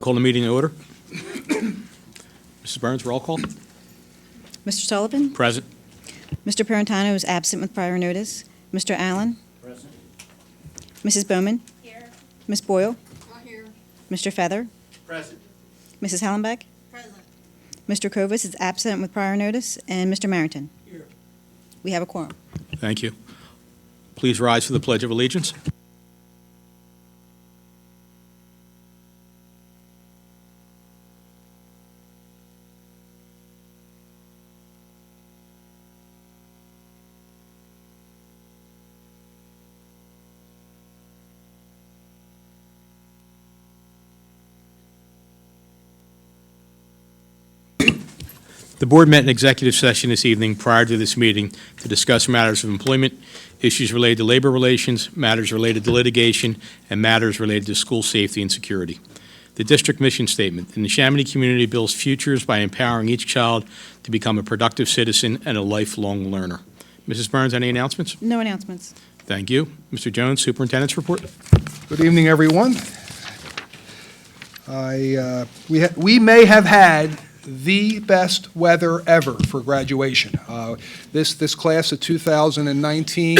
Call the meeting to order. Mrs. Burns, roll call. Mr. Sullivan? Present. Mr. Parentano is absent with prior notice. Mr. Allen? Present. Mrs. Bowman? Here. Ms. Boyle? Not here. Mr. Feather? Present. Mrs. Hallenbeck? Present. Mr. Kovas is absent with prior notice. And Mr. Marrington? Here. We have a quorum. Thank you. Please rise for the Pledge of Allegiance. The board met in executive session this evening prior to this meeting to discuss matters of employment, issues related to labor relations, matters related to litigation, and matters related to school safety and security. The district mission statement: the Neshaminy community builds futures by empowering each child to become a productive citizen and a lifelong learner. Mrs. Burns, any announcements? No announcements. Thank you. Mr. Jones, Superintendent's report. Good evening, everyone. We may have had the best weather ever for graduation. This class of 2019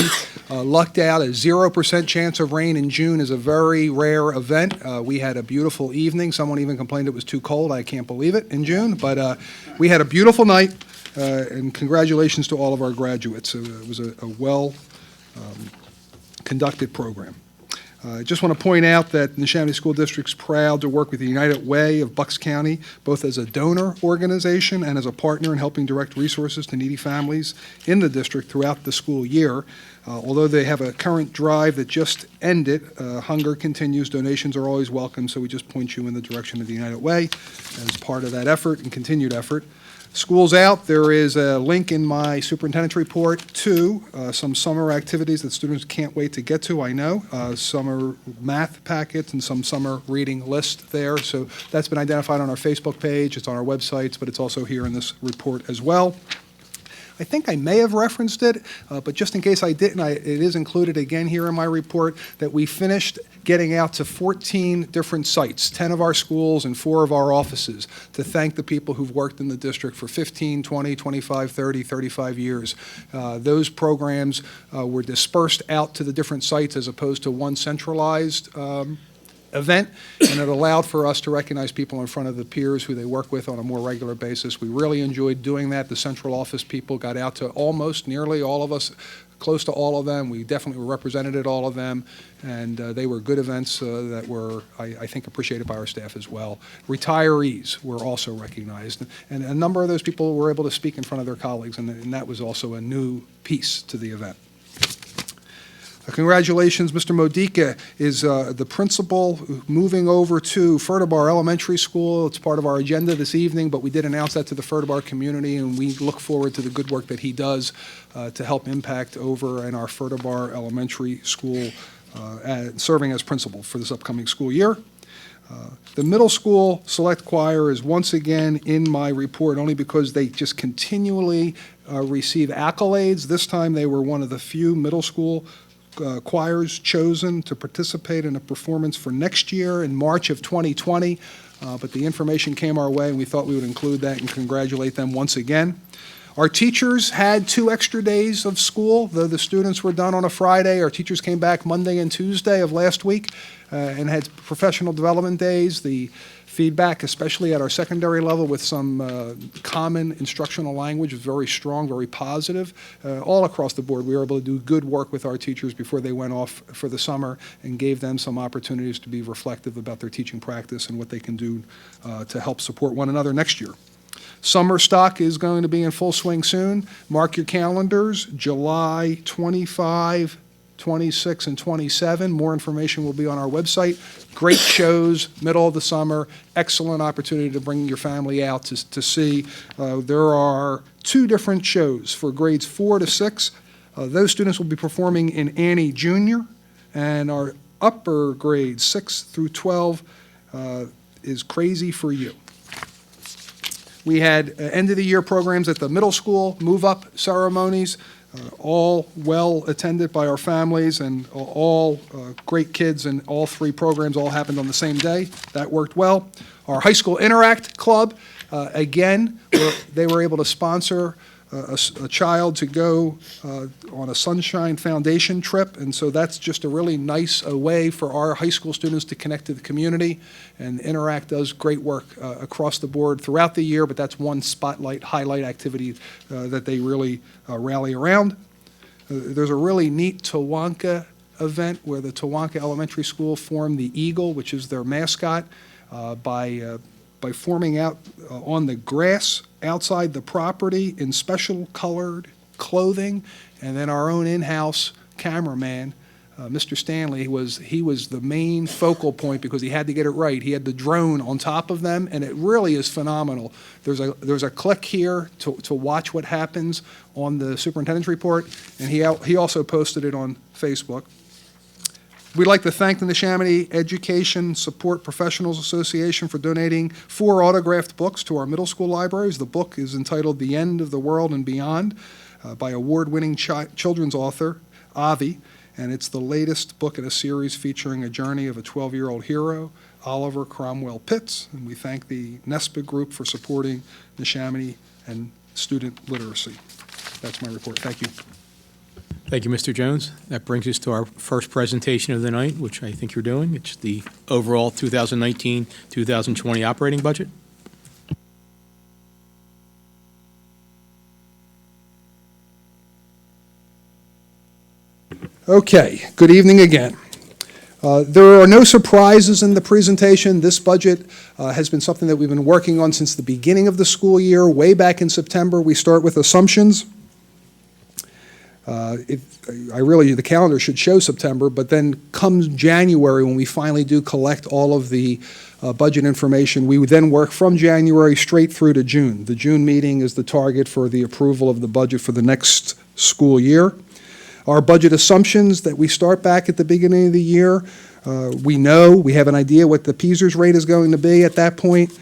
lucked out. A 0% chance of rain in June is a very rare event. We had a beautiful evening. Someone even complained it was too cold. I can't believe it in June, but we had a beautiful night, and congratulations to all of our graduates. It was a well conducted program. I just want to point out that Neshaminy School District's proud to work with the United Way of Bucks County, both as a donor organization and as a partner in helping direct resources to needy families in the district throughout the school year. Although they have a current drive that just ended, hunger continues, donations are always welcome, so we just point you in the direction of the United Way as part of that effort and continued effort. School's out. There is a link in my superintendent's report to some summer activities that students can't wait to get to, I know. Summer math packets and some summer reading list there. So that's been identified on our Facebook page. It's on our websites, but it's also here in this report as well. I think I may have referenced it, but just in case I didn't, it is included again here in my report that we finished getting out to 14 different sites, 10 of our schools and 4 of our offices, to thank the people who've worked in the district for 15, 20, 25, 30, 35 years. Those programs were dispersed out to the different sites as opposed to one centralized event, and it allowed for us to recognize people in front of the peers who they work with on a more regular basis. We really enjoyed doing that. The central office people got out to almost nearly all of us, close to all of them. We definitely were represented at all of them, and they were good events that were, I think, appreciated by our staff as well. Retirees were also recognized, and a number of those people were able to speak in front of their colleagues, and that was also a new piece to the event. Congratulations, Mr. Modica is the principal moving over to Fertibar Elementary School. It's part of our agenda this evening, but we did announce that to the Fertibar community, and we look forward to the good work that he does to help impact over in our Fertibar Elementary School, serving as principal for this upcoming school year. The middle school select choir is once again in my report only because they just continually receive accolades. This time they were one of the few middle school choirs chosen to participate in a performance for next year in March of 2020, but the information came our way and we thought we would include that and congratulate them once again. Our teachers had 2 extra days of school, though the students were done on a Friday. Our teachers came back Monday and Tuesday of last week and had professional development days. The feedback, especially at our secondary level with some common instructional language, was very strong, very positive. All across the board, we were able to do good work with our teachers before they went off for the summer and gave them some opportunities to be reflective about their teaching practice and what they can do to help support one another next year. Summer stock is going to be in full swing soon. Mark your calendars, July 25, 26, and 27. More information will be on our website. Great shows, middle of the summer, excellent opportunity to bring your family out to see. There are 2 different shows for grades 4 to 6. Those students will be performing in Annie Jr., and our upper grades 6 through 12 is Crazy for You. We had end-of-the-year programs at the middle school, move-up ceremonies. all well attended by our families and all great kids, and all three programs all happened on the same day. That worked well. Our High School Interact Club, again, they were able to sponsor a child to go on a Sunshine Foundation trip, and so that's just a really nice way for our high school students to connect to the community. And Interact does great work across the board throughout the year, but that's one spotlight, highlight activity that they really rally around. There's a really neat Tawanka event where the Tawanka Elementary School formed the Eagle, which is their mascot, by forming out on the grass outside the property in special colored clothing, and then our own in-house cameraman, Mr. Stanley, he was the main focal point because he had to get it right. He had the drone on top of them, and it really is phenomenal. There's a click here to watch what happens on the superintendent's report, and he also posted it on Facebook. We'd like to thank the Neshaminy Education Support Professionals Association for donating 4 autographed books to our middle school libraries. The book is entitled The End of the World and Beyond by award-winning children's author, Avi, and it's the latest book in a series featuring a journey of a 12-year-old hero, Oliver Cromwell Pitts, and we thank the NESPA group for supporting Neshaminy and student literacy. That's my report. Thank you. Thank you, Mr. Jones. That brings us to our first presentation of the night, which I think you're doing. It's the overall 2019-2020 operating budget. Okay, good evening again. There are no surprises in the presentation. This budget has been something that we've been working on since the beginning of the school year. Way back in September, we start with assumptions. The calendar should show September, but then comes January when we finally do collect all of the budget information. We would then work from January straight through to June. The June meeting is the target for the approval of the budget for the next school year. Our budget assumptions that we start back at the beginning of the year, we have an idea what the PSERS rate is going to be at that point.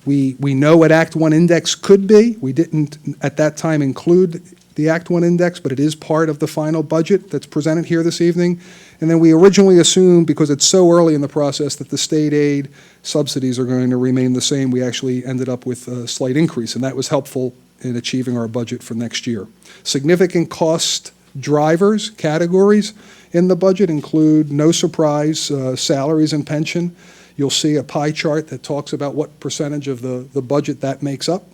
We know what Act 1 index could be. We didn't at that time include the Act 1 index, but it is part of the final budget that's presented here this evening. And then we originally assumed, because it's so early in the process, that the state aid subsidies are going to remain the same. We actually ended up with a slight increase, and that was helpful in achieving our budget for next year. Significant cost drivers, categories in the budget include, no surprise, salaries and pension. You'll see a pie chart that talks about what percentage of the budget that makes up.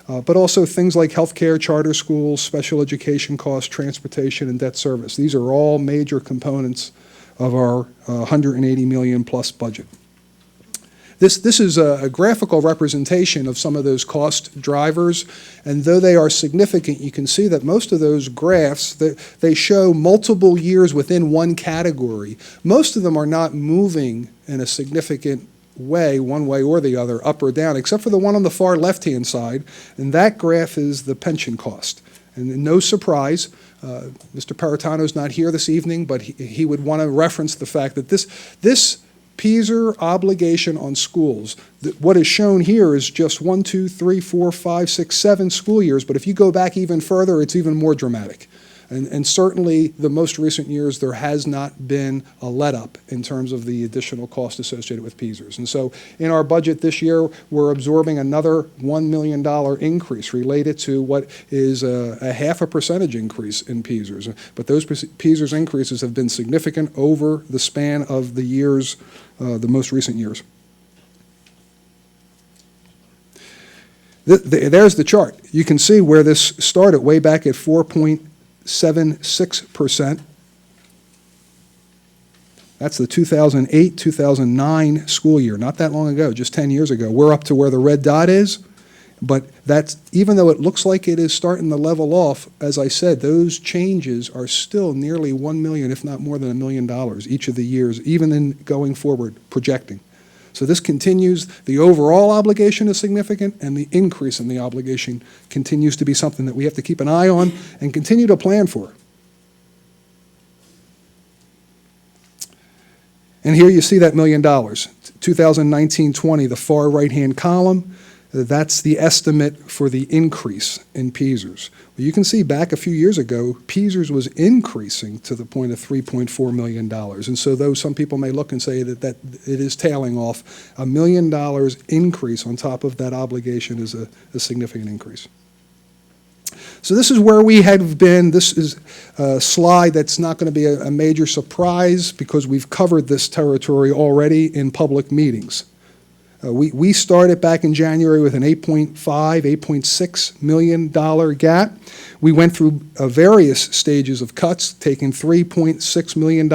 But also things like healthcare, charter schools, special education costs, transportation, and debt service. These are all major components of our $180 million plus budget. This is a graphical representation of some of those cost drivers, and though they are significant, you can see that most of those graphs, they show multiple years within one category. Most of them are not moving in a significant way, one way or the other, up or down, except for the one on the far left-hand side, and that graph is the pension cost. And no surprise, Mr. Paratano's not here this evening, but he would want to reference the fact that this PSERS obligation on schools, what is shown here is just 1, 2, 3, 4, 5, 6, 7 school years, but if you go back even further, it's even more dramatic. And certainly the most recent years, there has not been a let-up in terms of the additional cost associated with PSERS. And so in our budget this year, we're absorbing another $1 million increase related to what is a 0.5% increase in PSERS. But those PSERS increases have been significant over the span of the years, the most recent years. There's the chart. You can see where this started way back at 4.76%. That's the 2008-2009 school year, not that long ago, just 10 years ago. We're up to where the red dot is, but that's, even though it looks like it is starting to level off, as I said, those changes are still nearly $1 million, if not more than $1 million each of the years, even in going forward, projecting. So this continues. The overall obligation is significant, and the increase in the obligation continues to be something that we have to keep an eye on and continue to plan for. And here you see that $1 million, 2019-20, the far right-hand column. That's the estimate for the increase in PSERS. Well, you can see back a few years ago, PSERS was increasing to the point of $3.4 million. And so though some people may look and say that it is tailing off, $1 million increase on top of that obligation is a significant increase. So this is where we have been. This is a slide that's not going to be a major surprise because we've covered this territory already in public meetings. We started back in January with an $8.6 million gap. We went through various stages of cuts, taking $3.6 million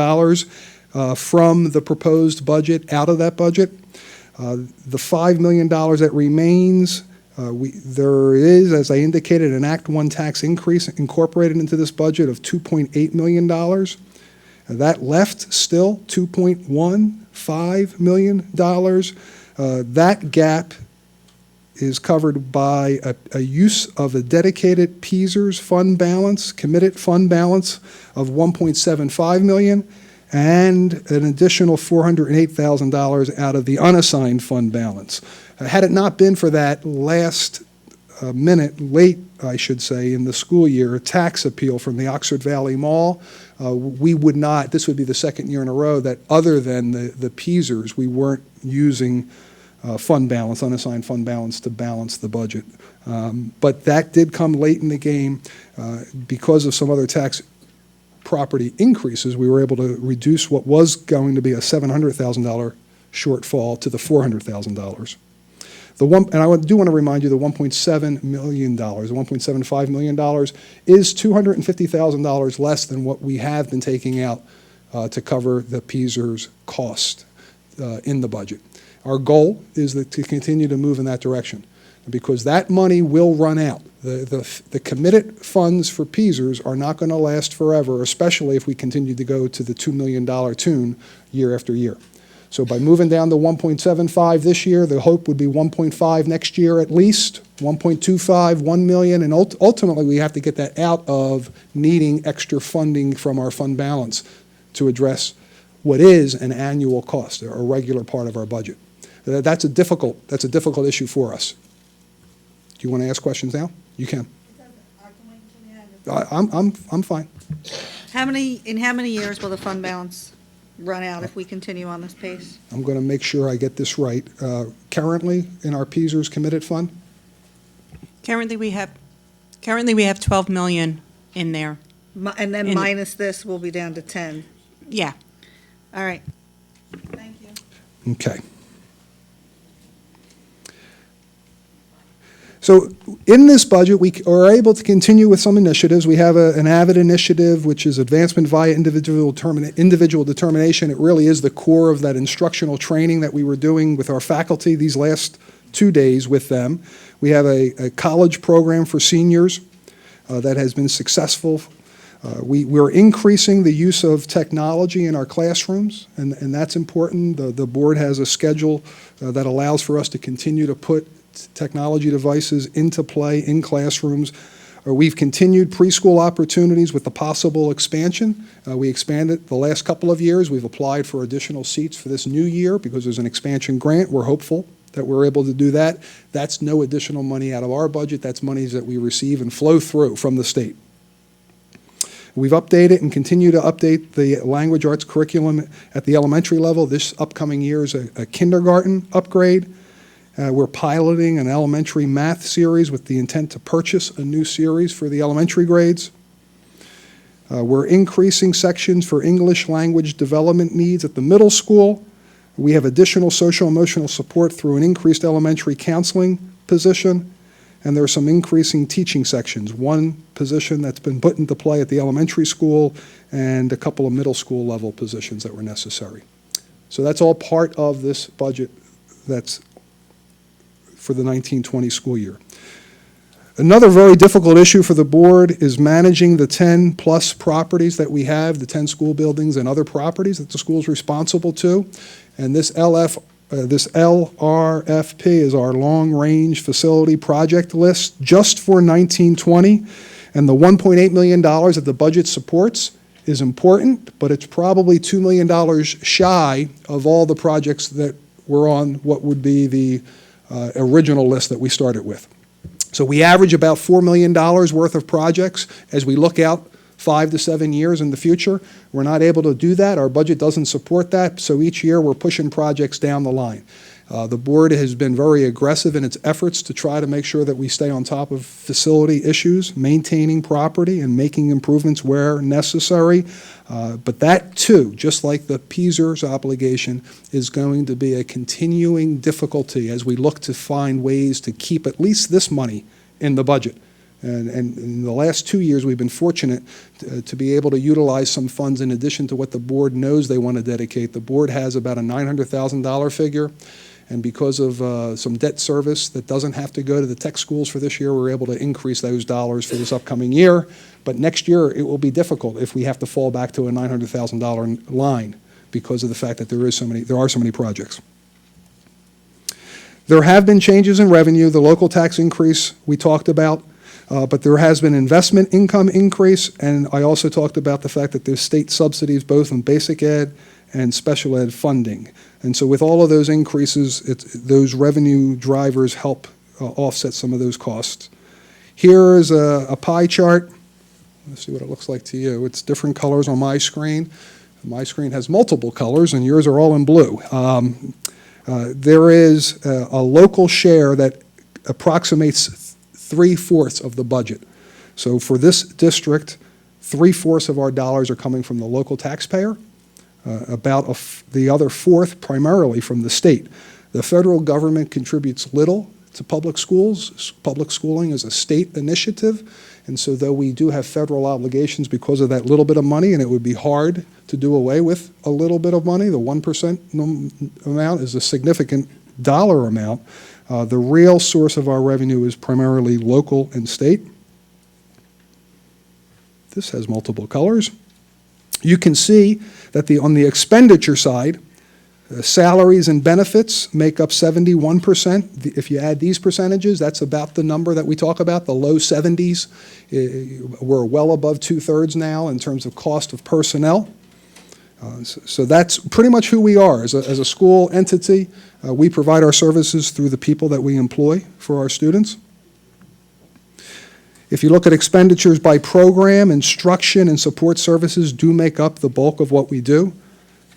from the proposed budget out of that budget. The $5 million that remains, there is, as I indicated, an Act 1 tax increase incorporated into this budget of $2.8 million. That left still $2.15 million. That gap is covered by a use of a dedicated PSERS fund balance, committed fund balance of $1.75 million, and an additional $408,000 out of the unassigned fund balance. Had it not been for that last late, I should say, in the school year, tax appeal from the Oxford Valley Mall, we would not, this would be the second year in a row that other than the PSERS, we weren't using fund balance, unassigned fund balance to balance the budget. But that did come late in the game because of some other tax property increases. We were able to reduce what was going to be a $700,000 shortfall to the $400,000. And I do want to remind you the $1.7 million, the $1.75 million is $250,000 less than what we have been taking out to cover the PSERS cost in the budget. Our goal is to continue to move in that direction because that money will run out. The committed funds for PSERS are not going to last forever, especially if we continue to go to the $2 million tune year after year. So by moving down to 1.75 this year, the hope would be 1.5 next year at least, 1.25, 1 million, and ultimately we have to get that out of needing extra funding from our fund balance to address what is an annual cost, a regular part of our budget. That's a difficult issue for us. Do you want to ask questions now? You can. I'm fine. In how many years will the fund balance run out if we continue on this pace? I'm going to make sure I get this right. Currently, in our PSERS committed fund? Currently, we have $12 million in there. And then minus this, we'll be down to 10. Yeah. All right. Thank you. Okay. So in this budget, we are able to continue with some initiatives. We have an AVID initiative, which is advancement via individual determination. It really is the core of that instructional training that we were doing with our faculty these last 2 days with them. We have a college program for seniors that has been successful. We're increasing the use of technology in our classrooms, and that's important. The board has a schedule that allows for us to continue to put technology devices into play in classrooms. We've continued preschool opportunities with the possible expansion. We expanded the last couple of years. We've applied for additional seats for this new year because there's an expansion grant. We're hopeful that we're able to do that. That's no additional money out of our budget. That's monies that we receive and flow through from the state. We've updated and continue to update the language arts curriculum at the elementary level. This upcoming year is a kindergarten upgrade. We're piloting an elementary math series with the intent to purchase a new series for the elementary grades. We're increasing sections for English language development needs at the middle school. We have additional social emotional support through an increased elementary counseling position. And there are some increasing teaching sections, one position that's been put into play at the elementary school and a couple of middle school level positions that were necessary. So that's all part of this budget that's for the 1920 school year. Another very difficult issue for the board is managing the 10-plus properties that we have, the 10 school buildings and other properties that the school is responsible to. And this LRFP is our long-range facility project list just for 1920. And the $1.8 million that the budget supports is important, but it's probably $2 million shy of all the projects that were on what would be the original list that we started with. So we average about $4 million worth of projects as we look out 5 to 7 years in the future. We're not able to do that. Our budget doesn't support that. So each year we're pushing projects down the line. The board has been very aggressive in its efforts to try to make sure that we stay on top of facility issues, maintaining property and making improvements where necessary. But that too, just like the PSERS obligation, is going to be a continuing difficulty as we look to find ways to keep at least this money in the budget. And in the last 2 years, we've been fortunate to be able to utilize some funds in addition to what the board knows they want to dedicate. The board has about a $900,000 figure. And because of some debt service that doesn't have to go to the tech schools for this year, we're able to increase those dollars for this upcoming year. But next year, it will be difficult if we have to fall back to a $900,000 line because of the fact that there are so many projects. There have been changes in revenue. The local tax increase we talked about, but there has been investment income increase, and I also talked about the fact that there's state subsidies both in basic ed and special ed funding. And so with all of those increases, those revenue drivers help offset some of those costs. Here is a pie chart. Let's see what it looks like to you. It's different colors on my screen. My screen has multiple colors, and yours are all in blue. There is a local share that approximates 3/4 of the budget. So for this district, 3/4 of our dollars are coming from the local taxpayer. About the other 1/4 primarily from the state. The federal government contributes little to public schools. Public schooling is a state initiative, and so though we do have federal obligations because of that little bit of money, and it would be hard to do away with a little bit of money, the 1% amount is a significant dollar amount. The real source of our revenue is primarily local and state. This has multiple colors. You can see that on the expenditure side, salaries and benefits make up 71%. If you add these percentages, that's about the number that we talk about, the low 70s. We're well above 2/3 now in terms of cost of personnel. So that's pretty much who we are as a school entity. We provide our services through the people that we employ for our students. If you look at expenditures by program, instruction and support services do make up the bulk of what we do.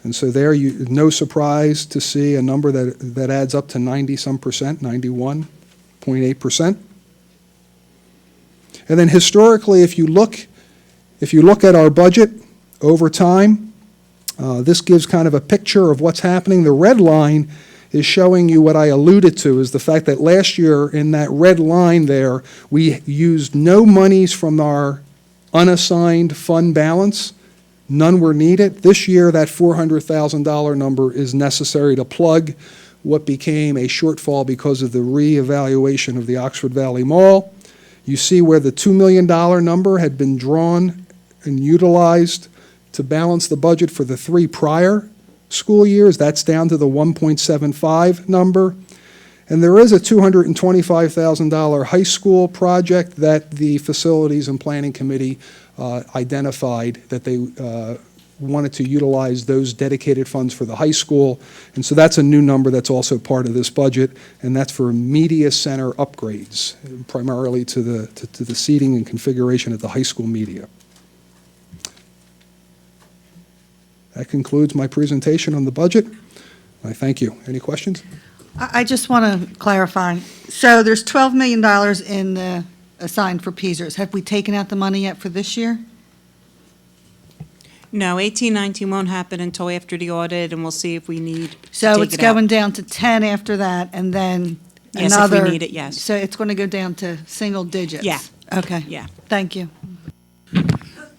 And so there, no surprise to see a number that adds up to 90-some percent, 91.8%. And then historically, if you look at our budget over time, this gives kind of a picture of what's happening. The red line is showing you what I alluded to, is the fact that last year in that red line there, we used no monies from our unassigned fund balance. None were needed. This year, that $400,000 number is necessary to plug what became a shortfall because of the reevaluation of the Oxford Valley Mall. You see where the $2 million number had been drawn and utilized to balance the budget for the 3 prior school years. That's down to the 1.75 number. And there is a $225,000 high school project that the Facilities and Planning Committee identified that they wanted to utilize those dedicated funds for the high school. And so that's a new number that's also part of this budget, and that's for media center upgrades, primarily to the seating and configuration at the high school media. That concludes my presentation on the budget. I thank you. Any questions? I just want to clarify. So there's $12 million in the assigned for PSERS. Have we taken out the money yet for this year? No, 18-19 won't happen until after the audit, and we'll see if we need to So take it's it out. going down to 10 after that, and then Yes, if another. we need it, yes. So it's going to go down to single digits? Yeah. Okay. Yeah. Thank you.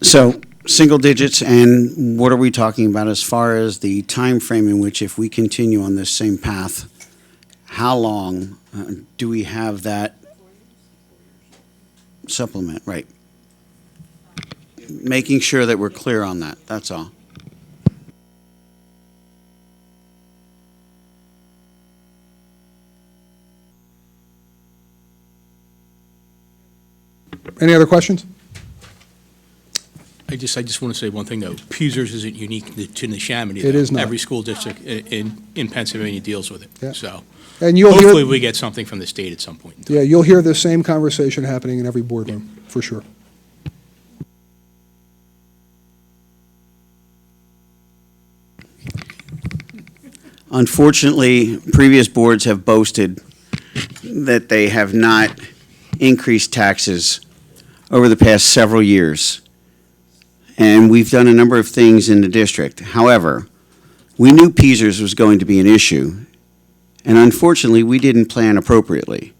So, single digits, and what are we talking about as far as the time frame in which, if we continue on this same path, how long do we have that supplement? Right. Making sure that we're clear on that, that's all. Any other questions? I just want to say one thing, though. PSERS isn't unique to Neshaminy. It though. is not. Every school district in Pennsylvania deals with it. Yeah. So And you'll hopefully hear, we get something from the state at some point in time. yeah, you'll hear the same conversation happening in every boardroom, for sure. Unfortunately, previous boards have boasted that they have not increased taxes over the past several years. And we've done a number of things in the district. However, we knew PSERS was going to be an issue, and unfortunately, we didn't plan appropriately.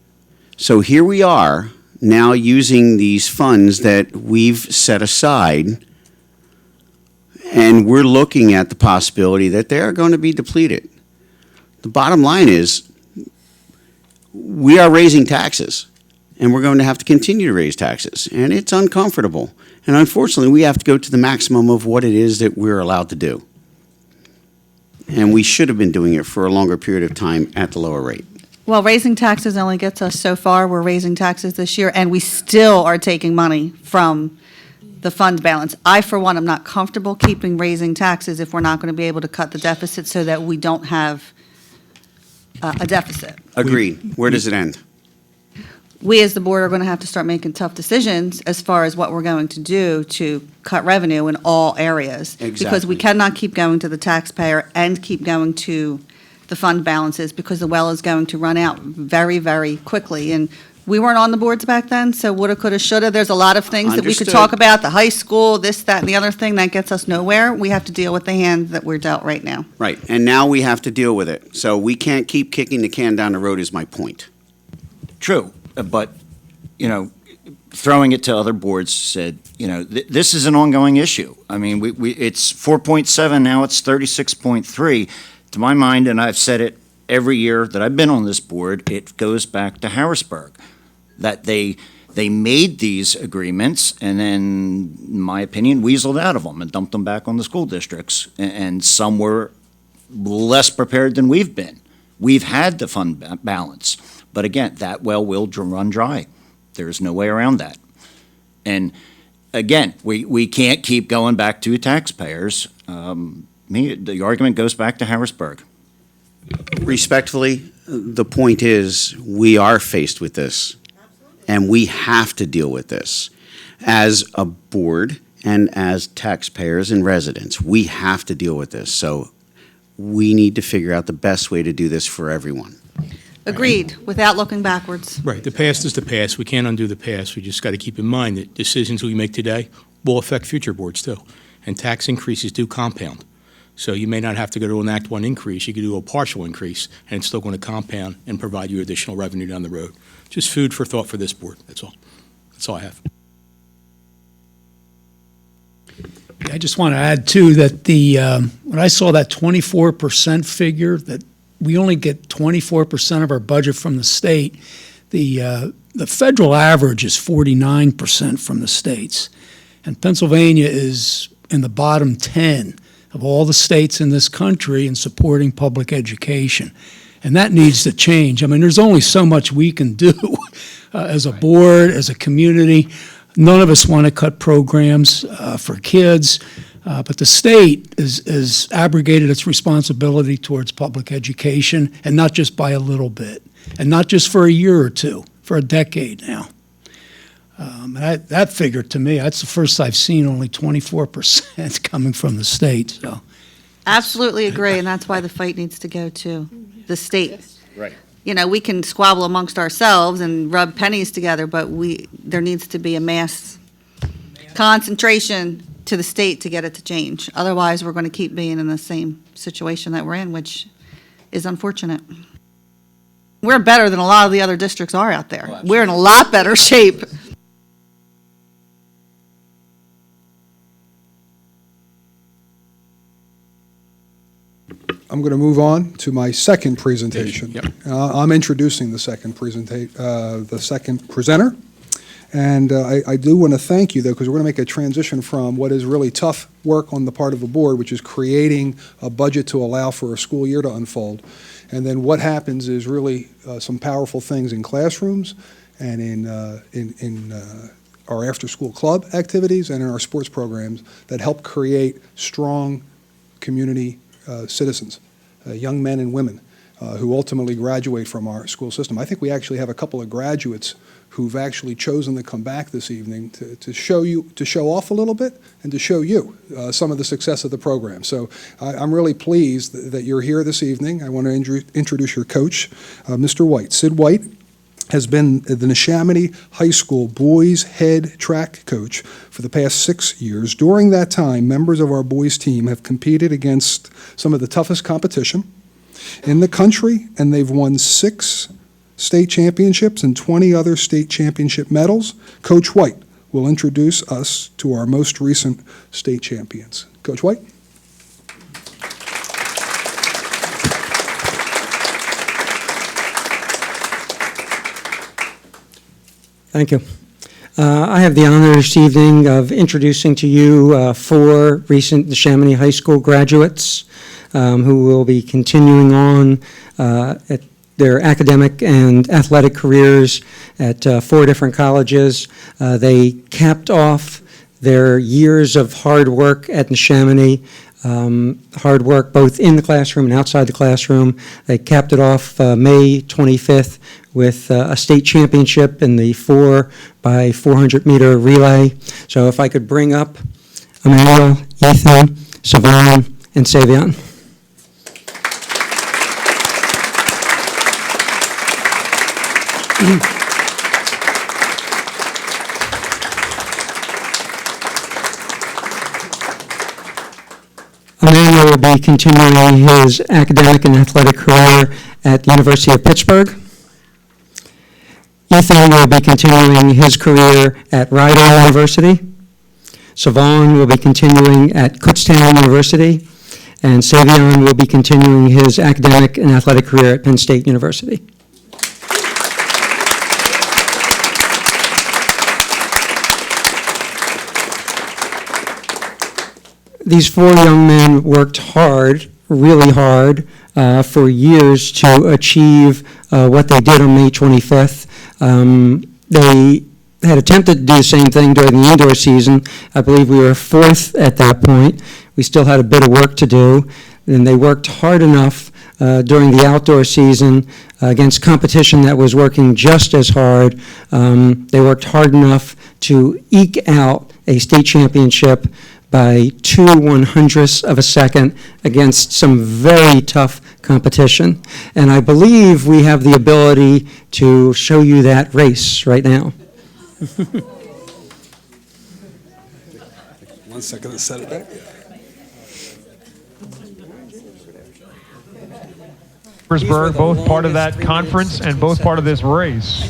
So here we are, now using these funds that we've set aside, and we're looking at the possibility that they are going to be depleted. The bottom line is, we are raising taxes, and we're going to have to continue to raise taxes, and it's uncomfortable. And unfortunately, we have to go to the maximum of what it is that we're allowed to do. And we should have been doing it for a longer period of time at the lower rate. Well, raising taxes only gets us so far. We're raising taxes this year, and we still are taking money from the fund balance. I, for one, am not comfortable keeping raising taxes if we're not going to be able to cut the deficit so that we don't have a deficit. Agreed. Where does it end? We, as the board, are going to have to start making tough decisions as far as what we're going to do to cut revenue in all areas. Because we Exactly. cannot keep going to the taxpayer and keep going to the fund balances, because the well is going to run out very, very quickly. And we weren't on the boards back then, so woulda, coulda, shoulda. There's a lot of things that we could Understood. talk about, the high school, this, that, and the other thing, that gets us nowhere. We have to deal with the hand that we're dealt right now. Right, and now we have to deal with it. So we can't keep kicking the can down the road is my point. True, but, you know, throwing it to other boards said, you know, this is an ongoing issue. I mean, it's 4.7, now it's 36.3. To my mind, and I've said it every year that I've been on this board, it goes back to Harrisburg, that they made these agreements and then, in my opinion, weaseled out of them and dumped them back on the school districts. And some were less prepared than we've been. We've had the fund balance. But again, that well will run dry. There's no way around that. And again, we can't keep going back to taxpayers. The argument goes back to Harrisburg. Respectfully, the point is, we are faced with this, and we have to deal with this. As a board and as taxpayers and residents, we have to deal with this. So we need to figure out the best way to do this for everyone. Agreed, without looking backwards. Right, the past is the past. We can't undo the past. We just got to keep in mind that decisions we make today will affect future boards too. And tax increases do compound. So you may not have to go to an Act 1 increase. You could do a partial increase, and it's still going to compound and provide you additional revenue down the road. Just food for thought for this board, that's all. That's all I have. I just want to add, too, that when I saw that 24% figure, that we only get 24% of our budget from the state, the federal average is 49% from the states. And Pennsylvania is in the bottom 10 of all the states in this country in supporting public education. And that needs to change. I mean, there's only so much we can do as a board, as a community. None of us want to cut programs for kids, but the state is abrogated its responsibility towards public education, and not just by a little bit, and not just for a year or two, for a decade now. That figure, to me, that's the first I've seen only 24% coming from the state, so. Absolutely agree, and that's why the fight needs to go to the state. Right. You know, we can squabble amongst ourselves and rub pennies together, but there needs to be a mass concentration to the state to get it to change. Otherwise, we're going to keep being in the same situation that we're in, which is unfortunate. We're better than a lot of the other districts are out there. We're in a lot better shape. I'm going to move on to my second presentation. Yep. I'm introducing the second presenter. And I do want to thank you, though, because we're going to make a transition from what is really tough work on the part of a board, which is creating a budget to allow for a school year to unfold. And then what happens is really some powerful things in classrooms and in our after-school club activities and in our sports programs that help create strong community citizens, young men and women who ultimately graduate from our school system. I think we actually have a couple of graduates who've actually chosen to come back this evening to show off a little bit and to show you some of the success of the program. So I'm really pleased that you're here this evening. I want to introduce your coach, Mr. White. Sid White has been the Neshaminy High School boys head track coach for the past 6 years. During that time, members of our boys team have competed against some of the toughest competition in the country, and they've won 6 state championships and 20 other state championship medals. Coach White will introduce us to our most recent state champions. Coach White. Thank you. I have the honor this evening of introducing to you 4 recent Neshaminy High School graduates who will be continuing on at their academic and athletic careers at 4 different colleges. They capped off their years of hard work at Neshaminy, hard work both in the classroom and outside the classroom. They capped it off May 25th with a state championship in the 4x400 meter relay. So if I could bring up Emmanuel, Ethan, Savon, and Savion. Emmanuel will be continuing his academic and athletic career at the University of Pittsburgh. Ethan will be continuing his career at Rider University. Savon will be continuing at Kutztown University. And Savion will be continuing his academic and athletic career at Penn State University. These 4 young men worked hard, really hard, for years to achieve what they did on May 25th. They had attempted to do the same thing during the indoor season. I believe we were 4th at that point. We still had a bit of work to do, and they worked hard enough during the outdoor season against competition that was working just as hard. They worked hard enough to eke out a state championship by 2/100ths of a second against some very tough competition. And I believe we have the ability to show you that race right now. 1 second to set it back. Pittsburgh, both part of that conference and both part of this race.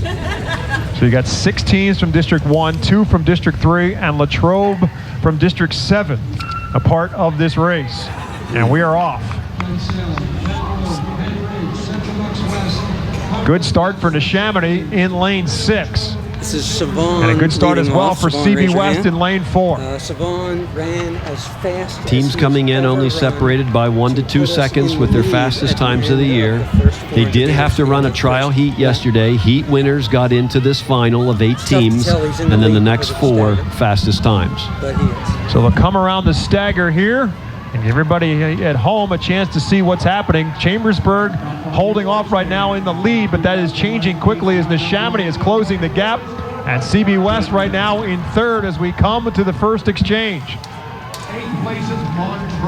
So you got 6 teams from District 1, 2 from District 3, and Latrobe from District 7, a part of this race. And we are off. Good start for Neshaminy in lane 6. This is Savon. And a good start as well for CB West in lane 4. Savon ran as fast as Teams coming in only separated by 1 to 2 seconds with their fastest times of the year. They did have to run a trial heat yesterday. Heat winners got into this final of 8 teams, and then the next 4 fastest times. So they'll come around the stagger here and give everybody at home a chance to see what's happening. Chambersburg holding off right now in the lead, but that is changing quickly as Neshaminy is closing the gap. And CB West right now in 3rd as we come to the first exchange.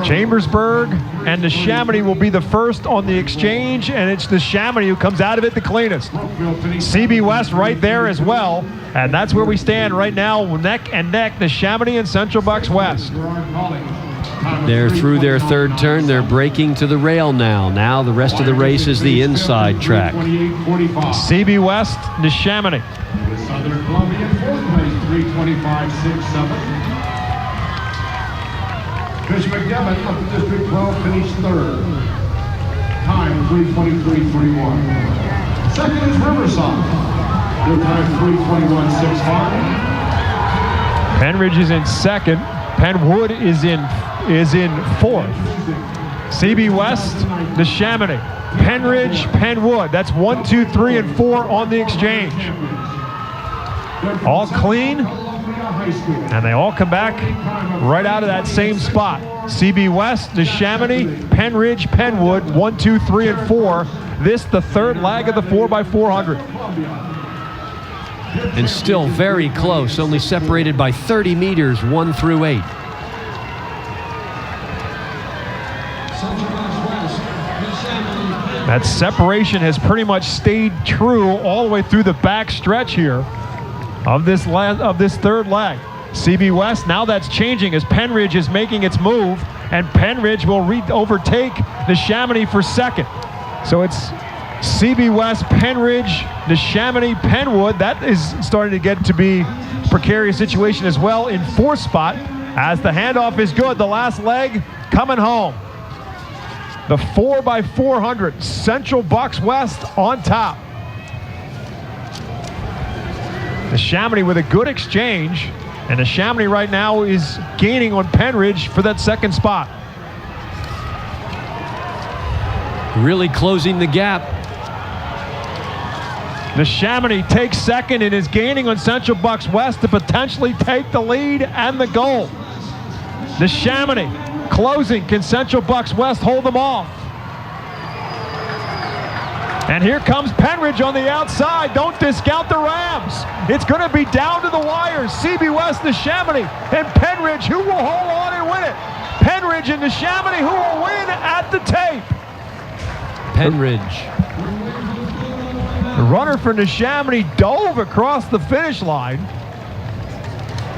Chambersburg and Neshaminy will be the first on the exchange, and it's Neshaminy who comes out of it the cleanest. CB West right there as well, and that's where we stand right now, neck and neck, Neshaminy and Central Bucks West. They're through their 3rd turn. They're breaking to the rail now. Now the rest of the race is the inside track. CB West, Neshaminy. Southern Columbia, 4th place, 3:25.67. Fish McDevitt up to District 12, finished 3rd. Time 3:23.41. 2nd is Riverside. Their time 3:21.65. Penridge is in 2nd. Penwood is in 4th. CB West, Neshaminy. Penridge, Penwood. That's 1, 2, 3, and 4 on the exchange. All clean. And they all come back right out of that same spot. CB West, Neshaminy, Penridge, Penwood, 1, 2, 3, and 4. This the third leg of the 4x400. And still very close, only separated by 30 meters, 1 through 8. That separation has pretty much stayed true all the way through the back stretch here of this third leg. CB West, now that's changing as Penridge is making its move, and Penridge will overtake Neshaminy for second. So it's CB West, Penridge, Neshaminy, Penwood. That is starting to get to be a precarious situation as well in fourth spot as the handoff is good. The last leg coming home. The 4x400, Central Bucks West on top. Neshaminy with a good exchange, and Neshaminy right now is gaining on Penridge for that second spot. Really closing the gap. Neshaminy takes second and is gaining on Central Bucks West to potentially take the lead and the goal. Neshaminy closing. Can Central Bucks West hold them off? And here comes Penridge on the outside. Don't discount the Rams. It's going to be down to the wires. CB West, Neshaminy, and Penridge, who will hold on and win it? Penridge and Neshaminy, who will win at the tape? Penridge. The runner for Neshaminy dove across the finish line.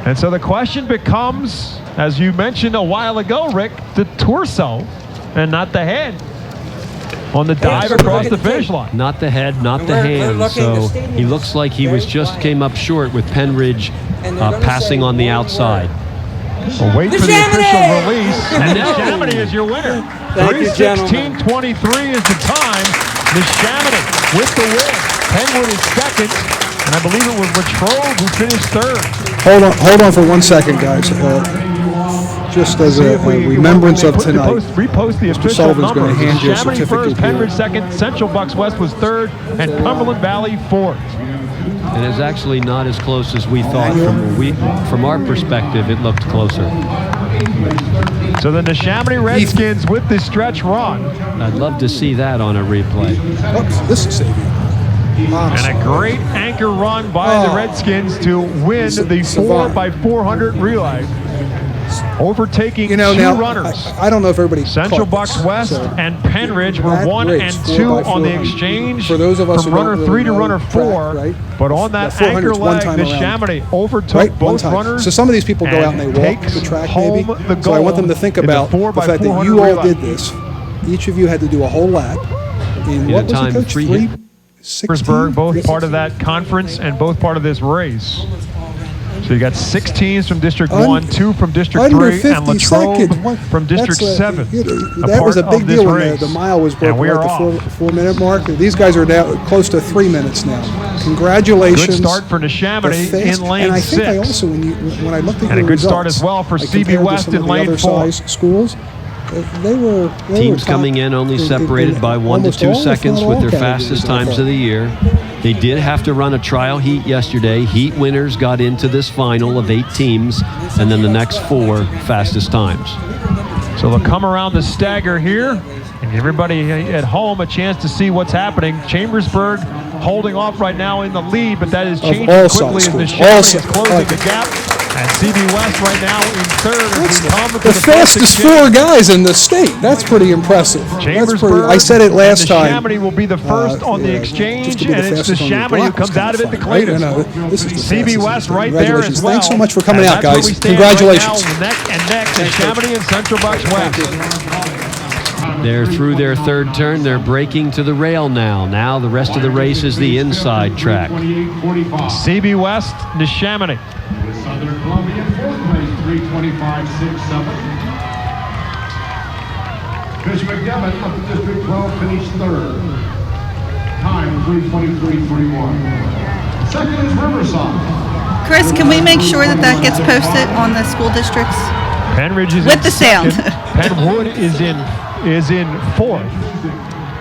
And so the question becomes, as you mentioned a while ago, Rick, the torso and not the head on the dive across the finish line. Not the head, not the hand. So he looks like he came up short with Penridge passing on the outside. We'll wait for the official release. And Neshaminy is your winner. 3:16:23 is the time. Neshaminy with the win. Penwood is second, and I believe it was Latrobe who finished third. Hold on for 1 second, guys. Just as a remembrance of tonight, repost the official Sullivan's going numbers. to hand you a Neshaminy certificate first, here. Penridge second, Central Bucks West was third, and Cumberland Valley fourth. And it's actually not as close as we thought. From our perspective, it looked closer. So the Neshaminy Redskins with the stretch run. I'd love to see that on a replay. Oops, this is saving. And a great anchor run by the Redskins to win the 4x400 relay. Overtaking two runners. I don't know if everybody Central caught Bucks this. West So and Penridge were that 1 race, and 2 on the 4x400. exchange For those of us from who don't runner really 3 to know runner track, 4. right? But on that 400 anchor is one leg, time around. Neshaminy overtook Right, one both time. runners. So some of these people go out and they walk takes the track, home maybe. the So I want gold them to think in the about the 4x400 fact that you all relay. did this. Each of you had to do a whole lap. In In what a was time, it, Coach? 3:16? Pittsburgh, both part of that conference and both part of this race. So you got 6 teams from District 1, 2 from District Under 3, and 50 Latrobe seconds. from District That's, 7. That was a big deal when the mile was broken we right are at off. the 4 minute mark. These guys are now close to 3 minutes now. Congratulations. Good start for Neshaminy They're fast. in lane And I think 6. I also, when I looked at And a your good start results, as well for I CB compared to West some in of the lane other 4. size schools. They were Teams top coming in only in separated by 1 to almost 2 all, if seconds not with all their categories, fastest I times thought. of the year. They did have to run a trial heat yesterday. Heat winners got into this final of 8 teams, and then the next 4 fastest times. So they'll come around the stagger here and give everybody at home a chance to see what's happening. Chambersburg holding off right now in the lead, but that is changing all quickly size as schools. Neshaminy All is size. closing the gap. And CB West right now in third as we come to The the first fastest exchange. 4 guys in the state. That's pretty impressive. That's pretty, I said it last time. Neshaminy will be the first on the exchange, just to be the and it's fastest on the Neshaminy who block was comes kinda out of it the fun, right? cleanest. This is the CB fastest. West right there Congratulations. as well. Thanks so much for coming And out, that's where guys. we stand Congratulations. Right now, neck and neck, Neshaminy and Central Bucks West. They're through their third turn. They're breaking to the rail now. Now the rest of the race is the inside track. CB West, Neshaminy. Southern Columbia, fourth place, 3:25.67. Chris McDevitt of the District 12 finished third. Time 3:23.31. Second is Riverside. Chris, can we make sure that that gets posted on the school districts? Penridge is With in the sound. second. Penwood is in fourth.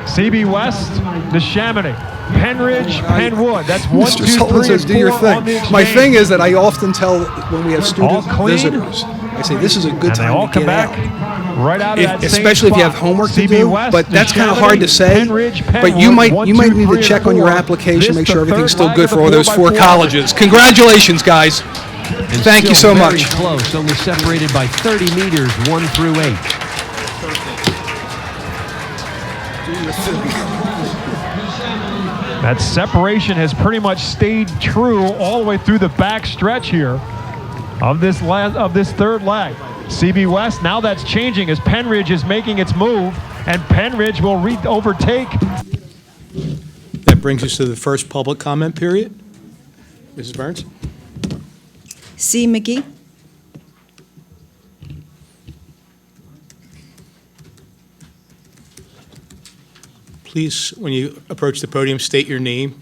CB West, Neshaminy. Penridge, Penwood. That's 1, 2, 3, Mr. Sullivan says, and do your 4 on the thing. My exchange. thing is that I often tell when we have student clean. visitors, I say, this is a good And they all time to come get back out. right out of that same Especially if you have spot. homework to CB do, West, but that's kind of Neshaminy, hard to say. Penridge, But you Penwood, might 1, 2, need 3, to check and on your 4. application, This make the sure everything's third still leg good of the for all those 4x4 4 colleges. Congratulations, guys. And Thank you still so very much. close, only separated by 30 meters, 1 through 8. That separation has pretty much stayed true all the way through the back stretch here of this third leg. CB West, now that's changing as Penridge is making its move, and Penridge will overtake. That brings us to the first public comment period. Mrs. Burns? C. McGee. Please, when you approach the podium, state your name,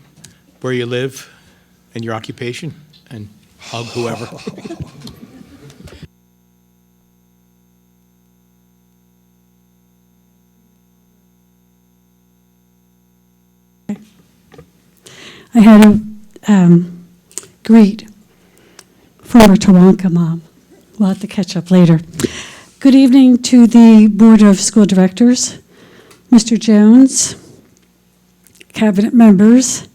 where you live, and your occupation, and hug whoever. I had to greet former Tawanka mom. We'll have to catch up later. Good evening to the Board of School Directors, Mr. Jones, cabinet members,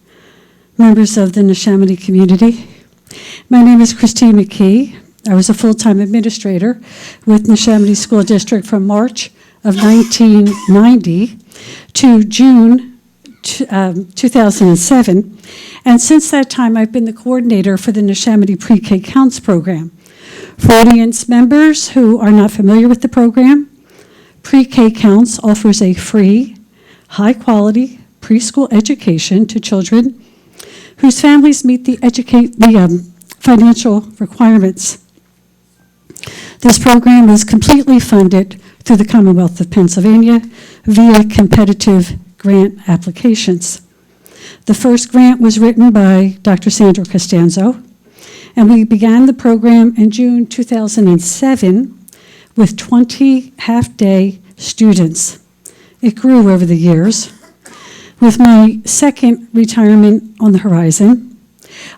members of the Neshaminy community. My name is Christine McKee. I was a full-time administrator with Neshaminy School District from March of 1990 to June 2007. And since that time, I've been the coordinator for the Neshaminy Pre-K Counts program. For audience members who are not familiar with the program, Pre-K Counts offers a free, high-quality preschool education to children whose families meet the financial requirements. This program is completely funded through the Commonwealth of Pennsylvania via competitive grant applications. The first grant was written by Dr. Sandra Costanzo, and we began the program in June 2007 with 20 half-day students. It grew over the years. With my second retirement on the horizon,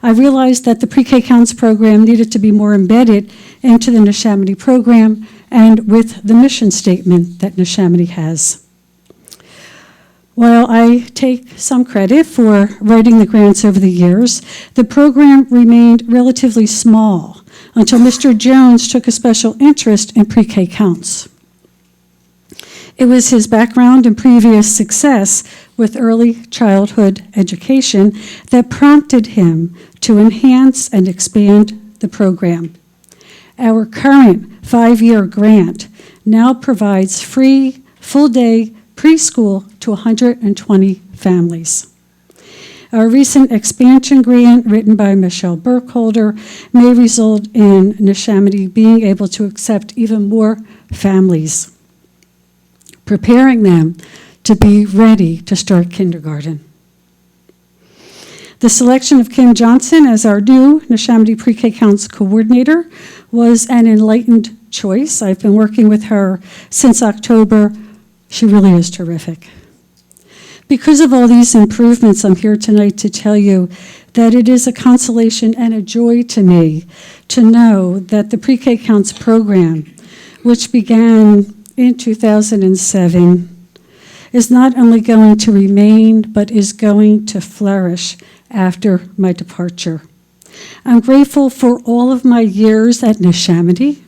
I realized that the Pre-K Counts program needed to be more embedded into the Neshaminy program and with the mission statement that Neshaminy has. While I take some credit for writing the grants over the years, the program remained relatively small until Mr. Jones took a special interest in Pre-K Counts. It was his background and previous success with early childhood education that prompted him to enhance and expand the program. Our current 5-year grant now provides free, full-day preschool to 120 families. Our recent expansion grant, written by Michelle Burkholder, may result in Neshaminy being able to accept even more families, preparing them to be ready to start kindergarten. The selection of Kim Johnson as our new Neshaminy Pre-K Counts coordinator was an enlightened choice. I've been working with her since October. She really is terrific. Because of all these improvements, I'm here tonight to tell you that it is a consolation and a joy to me to know that the Pre-K Counts program, which began in 2007, is not only going to remain, but is going to flourish after my departure. I'm grateful for all of my years at Neshaminy,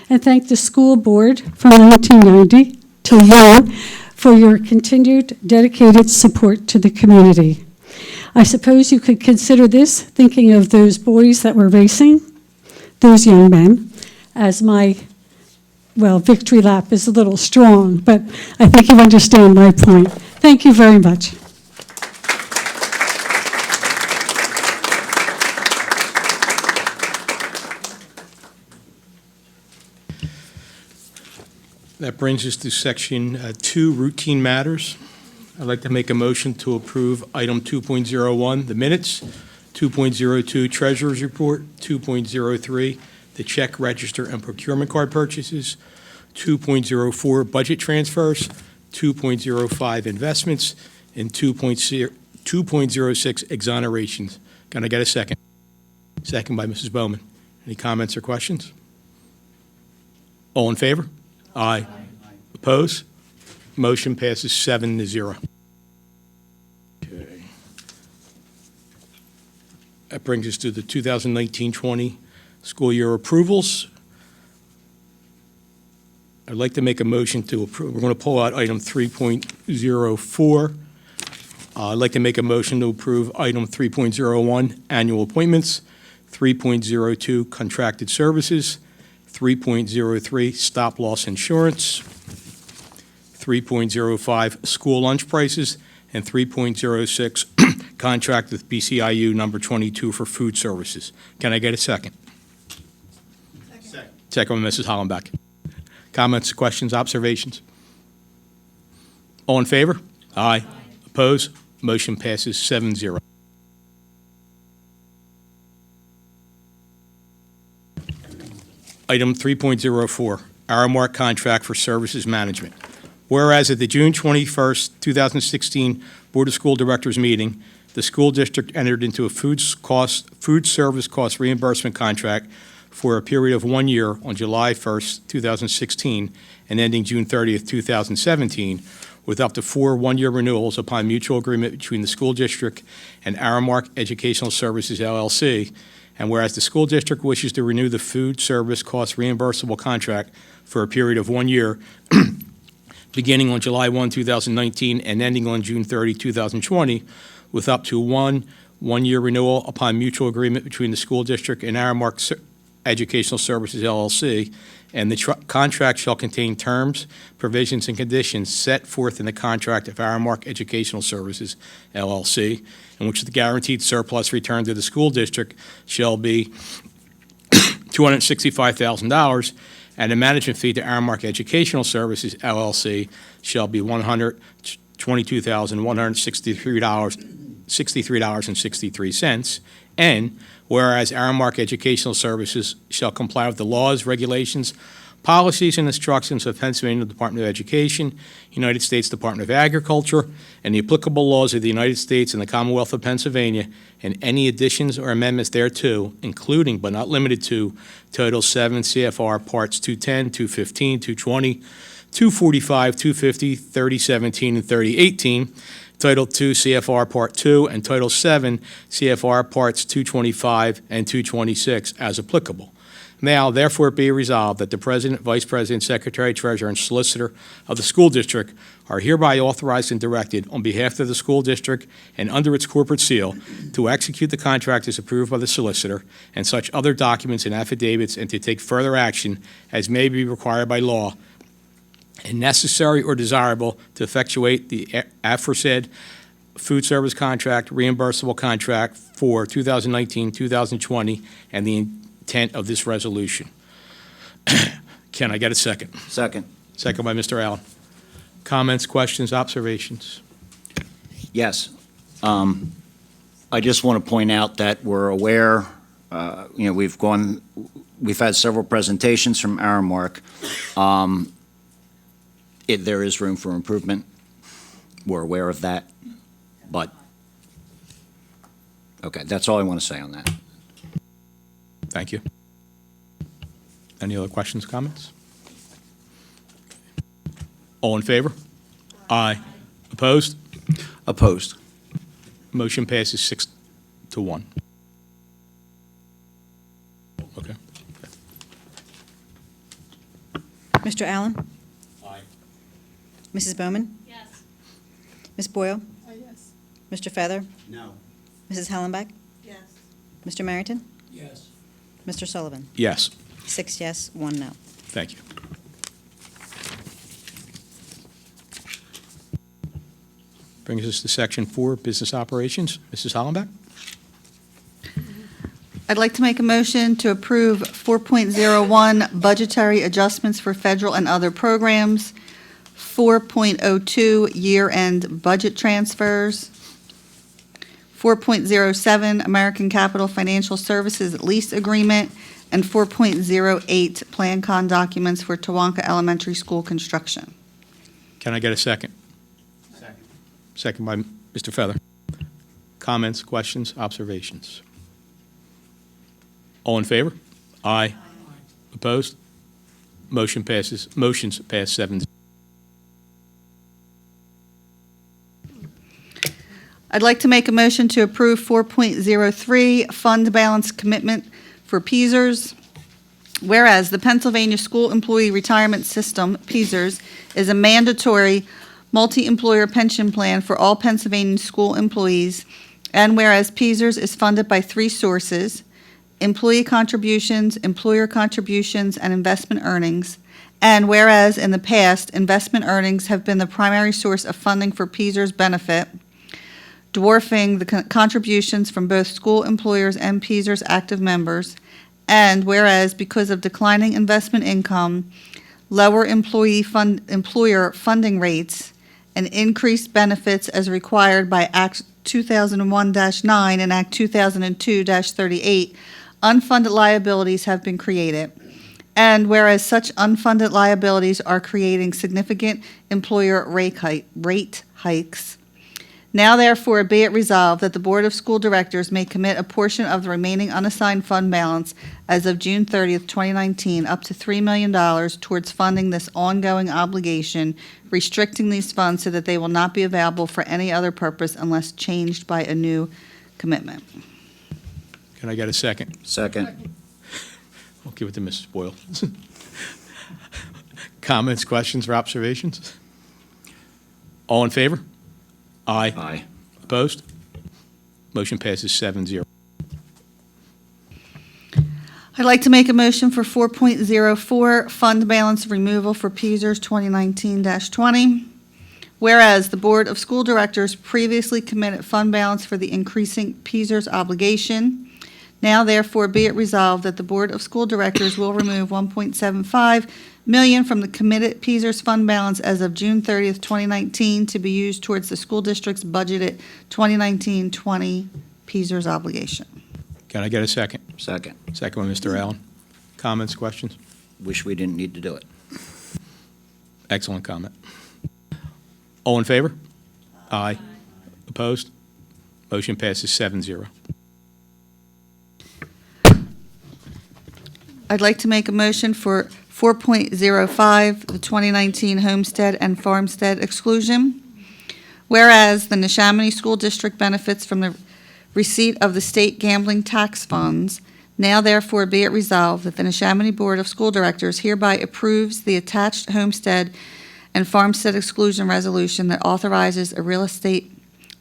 and thank the school board from 1990 to you for your continued dedicated support to the community. I suppose you could consider this, thinking of those boys that were racing, those young men, as my, well, victory lap is a little strong, but I think you understand my point. Thank you very much. That brings us to section 2, routine matters. I'd like to make a motion to approve item 2.01, the minutes, 2.02, treasurer's report, 2.03, the check register and procurement card purchases, 2.04, budget transfers, 2.05, investments, and 2.06, 2.06 exonerations. Can I get a second? Second by Mrs. Bowman. Any comments or questions? All in favor? Aye. Opposed? Motion passes 7-0. Okay. That brings us to the 2019-20 school year approvals. I'd like to make a motion to approve. We're going to pull out item 3.04. I'd like to make a motion to approve item 3.01, annual appointments, 3.02, contracted services, 3.03, stop-loss insurance, 3.05, school lunch prices, and 3.06, contract with BCIU number 22 for food services. Can I get a second? Second by Mrs. Hollenbeck. Comments, questions, observations? All in favor? Aye. Opposed? Motion passes 7-0. Item 3.04, Aramark contract for services management. Whereas at the June 21st, 2016 Board of School Directors meeting, the school district entered into a food service cost reimbursement contract for a period of 1 year on July 1st, 2016, and ending June 30th, 2017, with up to 4 one-year renewals upon mutual agreement between the school district and Aramark Educational Services, LLC. And whereas the school district wishes to renew the food service cost reimbursable contract for a period of 1 year, beginning on July 1, 2019, and ending on June 30, 2020, with up to one-year renewal upon mutual agreement between the school district and Aramark Educational Services, LLC, and the contract shall contain terms, provisions, and conditions set forth in the contract of Aramark Educational Services, LLC, in which the guaranteed surplus return to the school district shall be $265,000, and the management fee to Aramark Educational Services, LLC, shall be $122,163.63. And whereas Aramark Educational Services shall comply with the laws, regulations, policies, and instructions of Pennsylvania Department of Education, United States Department of Agriculture, and the applicable laws of the United States and the Commonwealth of Pennsylvania, and any additions or amendments thereto, including but not limited to Title 7 CFR Parts 210, 215, 220, 245, 250, 3017, and 3018, Title 2 CFR Part 2, and Title 7 CFR Parts 225 and 226 as applicable. Now, therefore, be resolved that the President, Vice President, Secretary, Treasurer, and Solicitor of the school district are hereby authorized and directed on behalf of the school district and under its corporate seal to execute the contract as approved by the solicitor and such other documents and affidavits, and to take further action as may be required by law and necessary or desirable to effectuate the aforesaid food service contract, reimbursable contract for 2019-2020, and the intent of this resolution. Can I get a second? Second. Second by Mr. Allen. Comments, questions, observations? Yes. I just want to point out that we're aware, we've had several presentations from Aramark. There is room for improvement. We're aware of that, but, okay, that's all I want to say on that. Thank you. Any other questions, comments? All in favor? Aye. Opposed? Opposed. Motion passes 6-1. Okay. Mr. Allen? Aye. Mrs. Bowman? Yes. Ms. Boyle? Yes. Mr. Feather? No. Mrs. Hollenbeck? Yes. Mr. Merrington? Yes. Mr. Sullivan? Yes. 6 yes, 1 no. Thank you. Brings us to Section 4, Business Operations. Mrs. Hollenbeck? I'd like to make a motion to approve 4.01 budgetary adjustments for federal and other programs, 4.02 year-end budget transfers, 4.07 American Capital Financial Services lease agreement, and 4.08 Plan Con documents for Tawanka Elementary School construction. Can I get a second? Second by Mr. Feather. Comments, questions, observations? All in favor? Aye. Opposed? Motions pass 7-0. I'd like to make a motion to approve 4.03 fund balance commitment for PSERS. Whereas the Pennsylvania School Employee Retirement System, PSERS, is a mandatory multi-employer pension plan for all Pennsylvania school employees, and whereas PSERS is funded by three sources: employee contributions, employer contributions, and investment earnings. And whereas in the past, investment earnings have been the primary source of funding for PSERS benefit, dwarfing the contributions from both school employers and PSERS active members. And whereas because of declining investment income, lower employer funding rates, and increased benefits as required by Act 2001-9 and Act 2002-38, unfunded liabilities have been created. And whereas such unfunded liabilities are creating significant employer rate hikes, now therefore be it resolved that the Board of School Directors may commit a portion of the remaining unassigned fund balance as of June 30th, 2019, up to $3 million towards funding this ongoing obligation, restricting these funds so that they will not be available for any other purpose unless changed by a new commitment. Can I get a second? Second. I'll give it to Mrs. Boyle. Comments, questions, or observations? All in favor? Aye. Aye. Opposed? Motion passes 7-0. I'd like to make a motion for 4.04 fund balance removal for PSERS 2019-20. Whereas the Board of School Directors previously committed fund balance for the increasing PSERS obligation, now therefore be it resolved that the Board of School Directors will remove $1.75 million from the committed PSERS fund balance as of June 30th, 2019, to be used towards the school district's budgeted 2019-20 PSERS obligation. Can I get a second? Second. Second one, Mr. Allen. Comments, questions? Wish we didn't need to do it. Excellent comment. All in favor? Aye. Opposed? Motion passes 7-0. I'd like to make a motion for 4.05, the 2019 homestead and farmstead exclusion. Whereas the Neshaminy School District benefits from the receipt of the state gambling tax funds, now therefore be it resolved that the Neshaminy Board of School Directors hereby approves the attached homestead and farmstead exclusion resolution that authorizes a real estate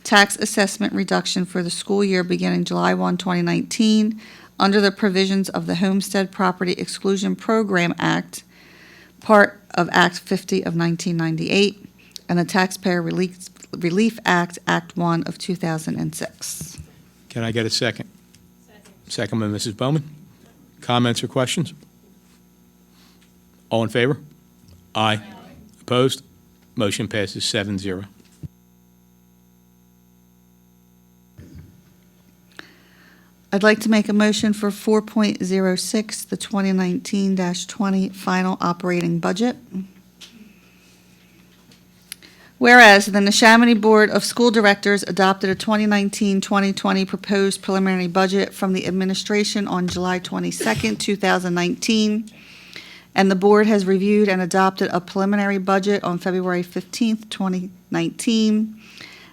tax assessment reduction for the school year beginning July 1, 2019, under the provisions of the Homestead Property Exclusion Program Act, part of Act 50 of 1998, and the Taxpayer Relief Act, Act 1 of 2006. Can I get a second? Second by Mrs. Bowman. Comments or questions? All in favor? Aye. Opposed? Motion passes 7-0. I'd like to make a motion for 4.06, the 2019-20 final operating budget. Whereas the Neshaminy Board of School Directors adopted a 2019-2020 proposed preliminary budget from the administration on July 22nd, 2019, and the board has reviewed and adopted a preliminary budget on February 15th, 2019,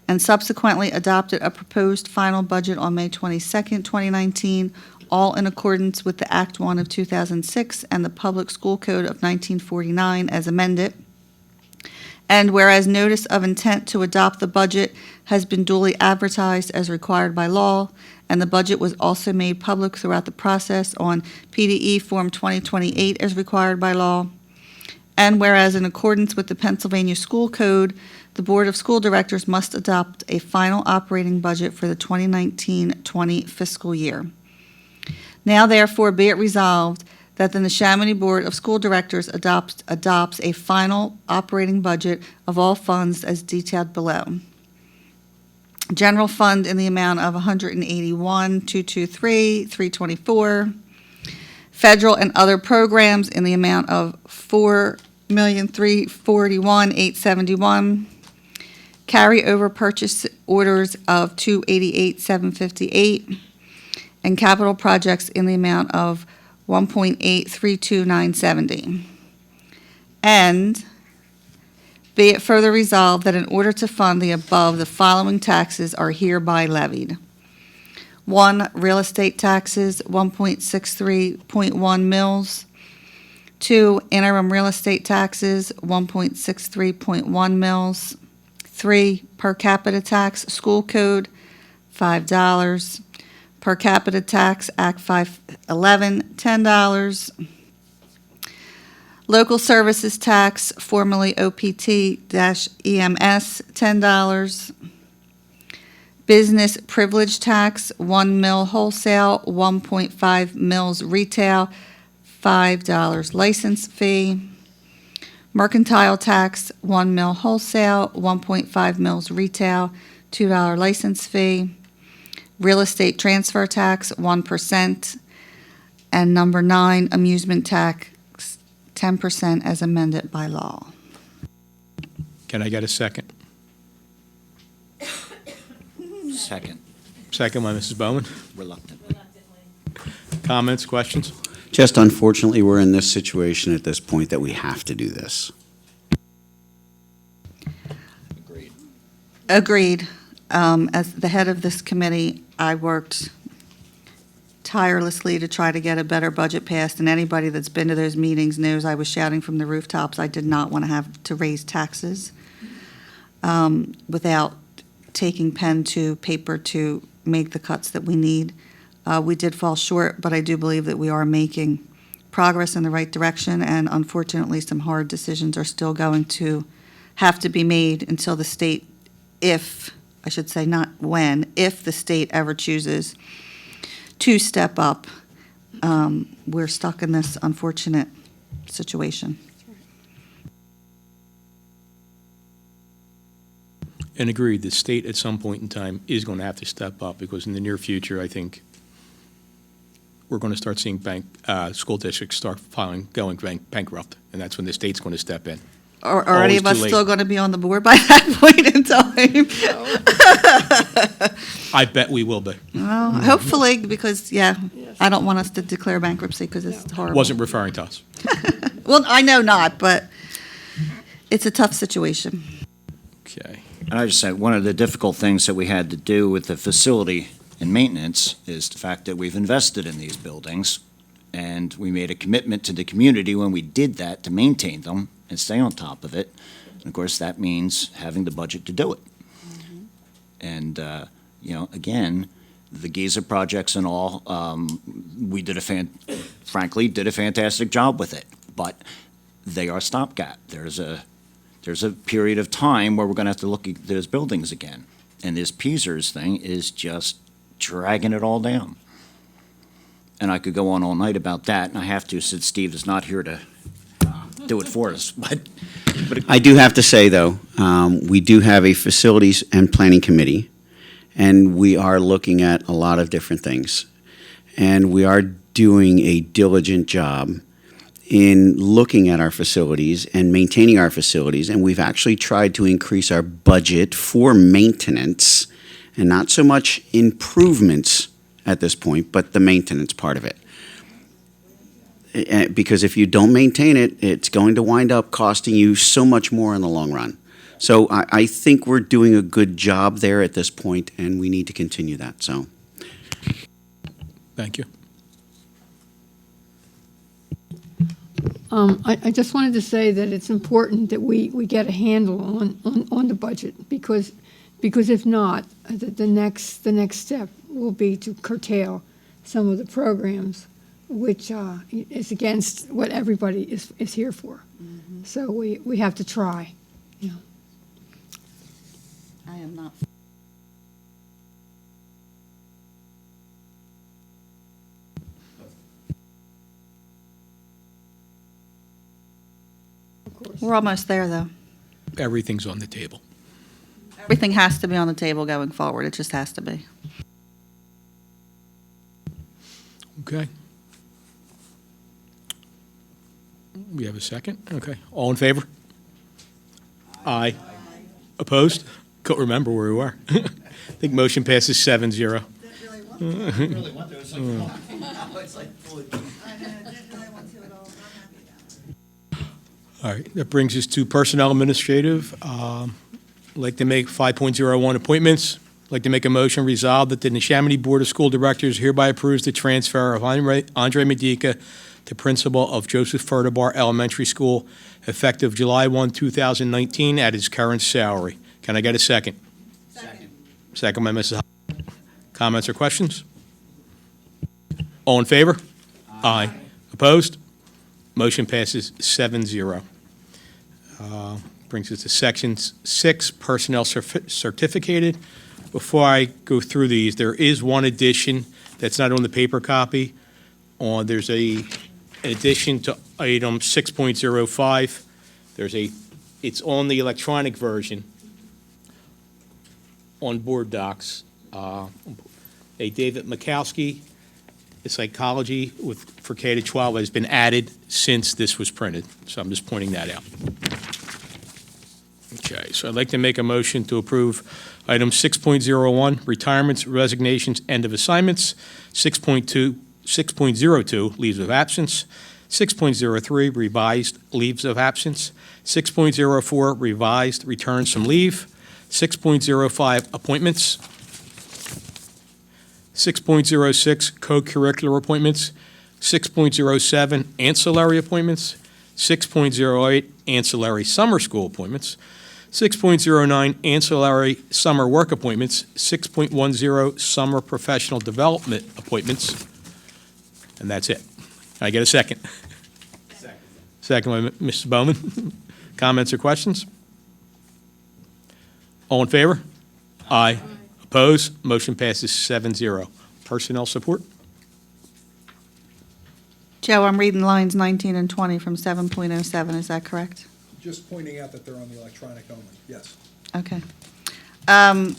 and subsequently adopted a proposed final budget on May 22nd, 2019, all in accordance with the Act 1 of 2006 and the Public School Code of 1949 as amended. And whereas notice of intent to adopt the budget has been duly advertised as required by law, and the budget was also made public throughout the process on PDE Form 2028 as required by law. And whereas in accordance with the Pennsylvania School Code, the Board of School Directors must adopt a final operating budget for the 2019-20 fiscal year. Now therefore be it resolved that the Neshaminy Board of School Directors adopts a final operating budget of all funds as detailed below. General fund in the amount of $181,223,324. Federal and other programs in the amount of $4,341,871. carry over purchase orders of $288,758, and capital projects in the amount of $1,832,970. And be it further resolved that in order to fund the above, the following taxes are hereby levied. 1, real estate taxes, 1.63.1 mils. 2, interim real estate taxes, 1.63.1 mils. 3, per capita tax, school code, $5. Per capita tax, Act 511, $10. Local services tax, formerly OPT-EMS, $10. Business privilege tax, 1 mil wholesale, 1.5 mils retail, $5 license fee. Mercantile tax, 1 mil wholesale, 1.5 mils retail, $2 license fee. Real estate transfer tax, 1%. And number 9, amusement tax, 10% as amended by law. Can I get a second? Second, Second by Mrs. Bowman. reluctant. Comments, questions? Just unfortunately, we're in this situation at this point that we have to do this. Agreed. As the head of this committee, I worked tirelessly to try to get a better budget passed, and anybody that's been to those meetings knows I was shouting from the rooftops. I did not want to have to raise taxes without taking pen to paper to make the cuts that we need. We did fall short, but I do believe that we are making progress in the right direction, and unfortunately, some hard decisions are still going to have to be made until the state, if, I should say not when, if the state ever chooses to step up. We're stuck in this unfortunate situation. And agreed, the state at some point in time is going to have to step up, because in the near future, I think we're going to start seeing school districts start going bankrupt, and that's when the state's going to step in. Are any Always of us too late. still going to be on the board by that point in time? I bet we will be. Well, hopefully, because, yeah, I don't want us to declare bankruptcy because it's horrible. Wasn't referring to us. Well, I know not, but it's a tough situation. Okay. And I just said, one of the difficult things that we had to do with the facility and maintenance is the fact that we've invested in these buildings, and we made a commitment to the community when we did that to maintain them and stay on top of it. And of course, that means having the budget to do it. And, again, the Giza projects and all, we frankly did a fantastic job with it, but they are stopgap. There's a period of time where we're going to have to look at those buildings again. And this PSERS thing is just dragging it all down. And I could go on all night about that, and I have to since Steve is not here to do it for us. But I do have to say, though, we do have a facilities and planning committee, and we are looking at a lot of different things. And we are doing a diligent job in looking at our facilities and maintaining our facilities, and we've actually tried to increase our budget for maintenance, and not so much improvements at this point, but the maintenance part of it. Because if you don't maintain it, it's going to wind up costing you so much more in the long run. So I think we're doing a good job there at this point, and we need to continue that, so. Thank you. I just wanted to say that it's important that we get a handle on the budget, because if not, the next step will be to curtail some of the programs, which is against what everybody is here for. Mm-hmm. So we have to try. I am not. We're almost there, though. Everything's on the table. Everything has to be on the table going forward. It just has to be. Okay. We have a second? Okay. All in favor? Aye. Opposed? Couldn't remember where we were. I think motion passes 7-0. All right, that brings us to Personnel Administrative. I'd like to make 5.01 appointments. I'd like to make a motion resolved that the Neshaminy Board of School Directors hereby approves the transfer of Andre Medica to principal of Joseph Furtabar Elementary School effective July 1, 2019 at his current salary. Can I get a second? Second by Mrs. Hodge. Comments or questions? All in favor? Aye. Opposed? Motion passes 7-0. Brings us to Section 6, Personnel Certificated. Before I go through these, there is one addition that's not on the paper copy. There's an addition to item 6.05. It's on the electronic version on board docs. A David Mikowski, the psychology for K-12 has been added since this was printed, so I'm just pointing that out. Okay, so I'd like to make a motion to approve item 6.01, retirements, resignations, end of assignments, 6.02, leaves of absence, 6.03, revised leaves of absence, 6.04, revised returns from leave, 6.05, appointments, 6.06, co-curricular appointments, 6.07, ancillary appointments, 6.08, ancillary summer school appointments, 6.09, ancillary summer work appointments, 6.10, summer professional development appointments, and that's it. Can I get a second? Second by Mrs. Bowman. Comments or questions? All in favor? Aye. Opposed? Motion passes 7-0. Personnel support? Joe, I'm reading lines 19 and 20 from 7.07, is that correct? Just pointing out that they're on the electronic only, yes. Okay.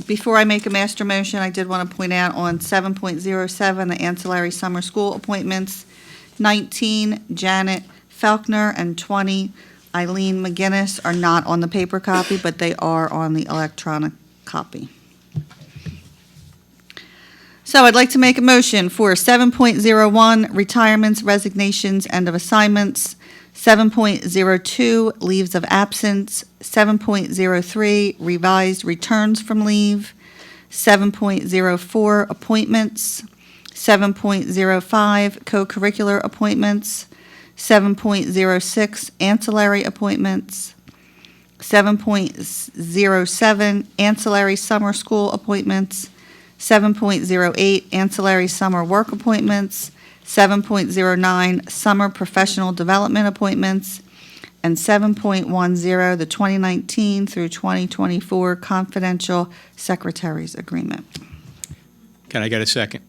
Before I make a master motion, I did want to point out on 7.07, the ancillary summer school appointments, 19, Janet Faulkner, and 20, Eileen McGinnis, are not on the paper copy, but they are on the electronic copy. So I'd like to make a motion for 7.01, retirements, resignations, end of assignments, 7.02, leaves of absence, 7.03, revised returns from leave, 7.04, appointments, 7.05, co-curricular appointments, 7.06, ancillary appointments, 7.07, ancillary summer school appointments, 7.08, ancillary summer work appointments, 7.09, summer professional development appointments, and 7.10, the 2019 through 2024 confidential secretaries agreement. Can I get a second?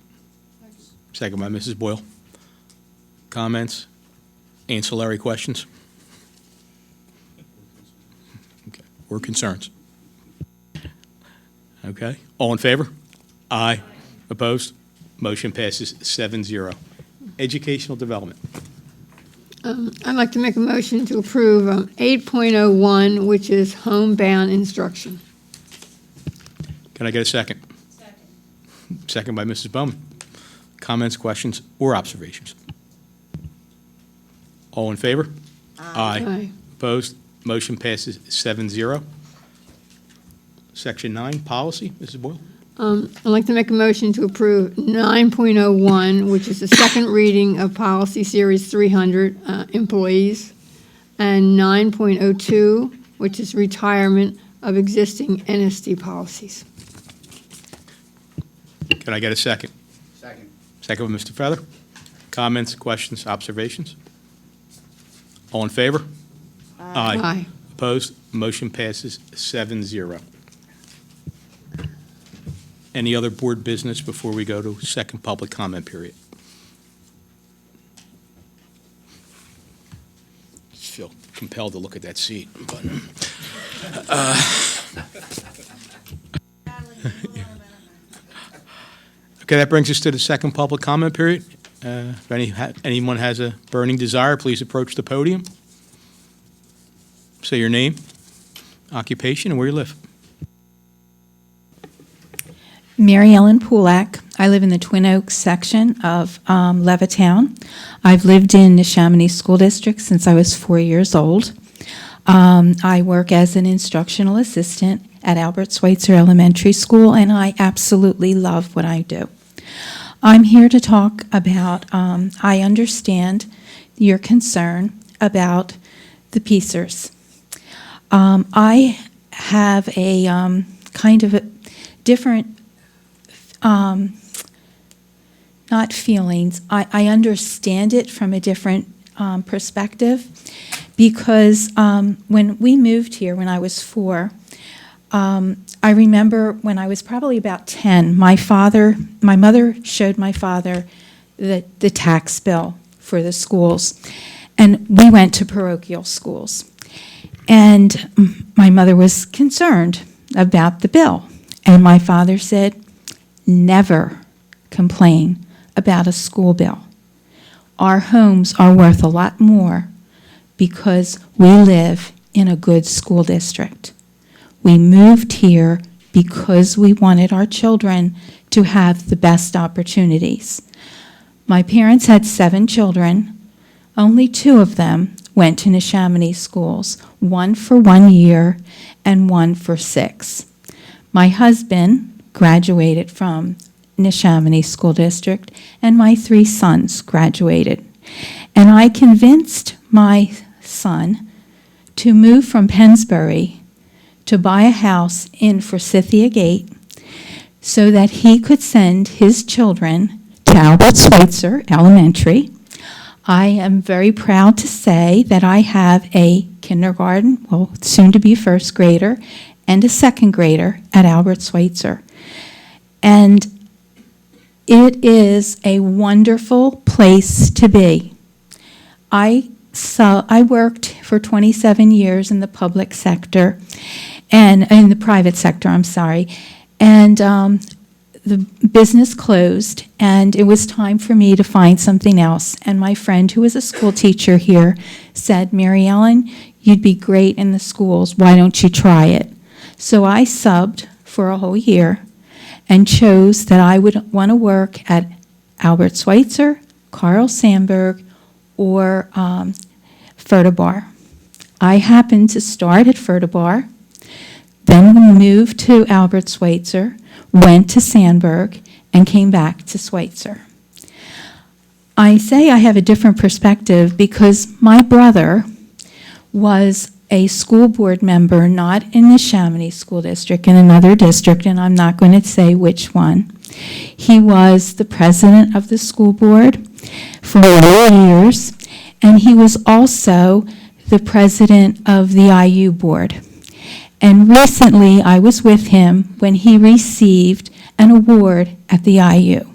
Second by Mrs. Boyle. Comments? Ancillary questions? Okay. Or concerns? Okay. All in favor? Aye. Opposed? Motion passes 7-0. Educational development. I'd like to make a motion to approve 8.01, which is homebound instruction. Can I get a second? Second by Mrs. Bowman. Comments, questions, or observations? All in favor? Aye. Opposed? Motion passes 7-0. Section 9, policy, Mrs. Boyle. I'd like to make a motion to approve 9.01, which is the second reading of Policy Series 300, employees, and 9.02, which is retirement of existing NSD policies. Can I get a second? Second by Mr. Feather. Comments, questions, observations? All in favor? Aye. Opposed? Motion passes 7-0. Any other board business before we go to second public comment period? Just feel compelled to look at that seat. But, okay, that brings us to the second public comment period. If anyone has a burning desire, please approach the podium. Say your name, occupation, and where you live. Mary Ellen Pulak. I live in the Twin Oaks section of Levittown. I've lived in Neshaminy School District since I was 4 years old. I work as an instructional assistant at Albert Schweitzer Elementary School, and I absolutely love what I do. I'm here to talk about, I understand your concern about the PSERS. I have a kind of a different, not feelings, I understand it from a different perspective, because when we moved here when I was 4, I remember when I was probably about 10, my mother showed my father the tax bill for the schools, and we went to parochial schools. And my mother was concerned about the bill, and my father said, never complain about a school bill. Our homes are worth a lot more because we live in a good school district. We moved here because we wanted our children to have the best opportunities. My parents had 7 children. Only 2 of them went to Neshaminy schools, 1 for 1 year and 1 for 6. My husband graduated from Neshaminy School District, and my 3 sons graduated. And I convinced my son to move from Pennsbury to buy a house in Forsythia Gate so that he could send his children to Albert Schweitzer Elementary. I am very proud to say that I have a kindergarten, well, soon to be first grader, and a second grader at Albert Schweitzer. And it is a wonderful place to be. I worked for 27 years in the public sector, and in the private sector, I'm sorry, and the business closed, and it was time for me to find something else. And my friend, who was a school teacher here, said, Mary Ellen, you'd be great in the schools. Why don't you try it? So I subbed for a whole year and chose that I would want to work at Albert Schweitzer, Carl Sandburg, or Furtabar. I happened to start at Furtabar, then moved to Albert Schweitzer, went to Sandburg, and came back to Schweitzer. I say I have a different perspective because my brother was a school board member, not in the Neshaminy School District, in another district, and I'm not going to say which one. He was the president of the school board for 4 years, and he was also the president of the IU board. And recently, I was with him when he received an award at the IU.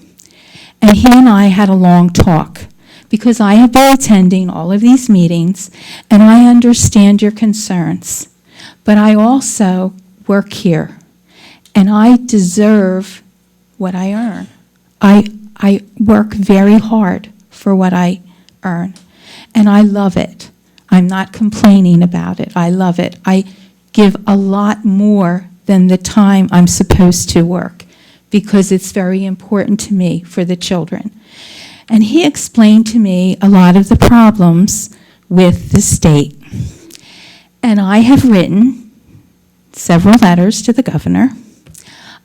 And he and I had a long talk, because I have been attending all of these meetings, and I understand your concerns. But I also work here, and I deserve what I earn. I work very hard for what I earn, and I love it. I'm not complaining about it. I love it. I give a lot more than the time I'm supposed to work because it's very important to me for the children. And he explained to me a lot of the problems with the state. And I have written several letters to the governor.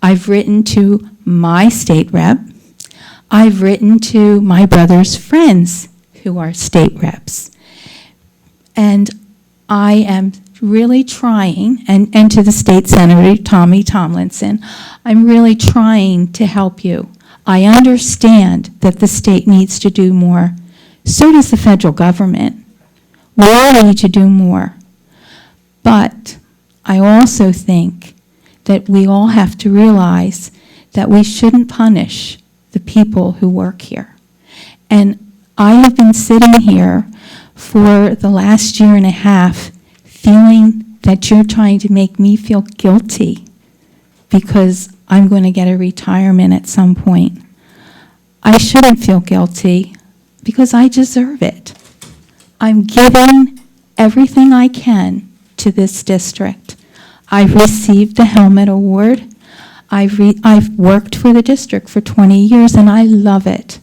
I've written to my state rep. I've written to my brother's friends who are state reps. And I am really trying, and to the state senator, Tommy Tomlinson, I'm really trying to help you. I understand that the state needs to do more. So does the federal government. We all need to do more. But I also think that we all have to realize that we shouldn't punish the people who work here. And I have been sitting here for the last year and a half feeling that you're trying to make me feel guilty because I'm going to get a retirement at some point. I shouldn't feel guilty because I deserve it. I'm giving everything I can to this district. I've received the Helmet Award. I've worked for the district for 20 years, and I love it.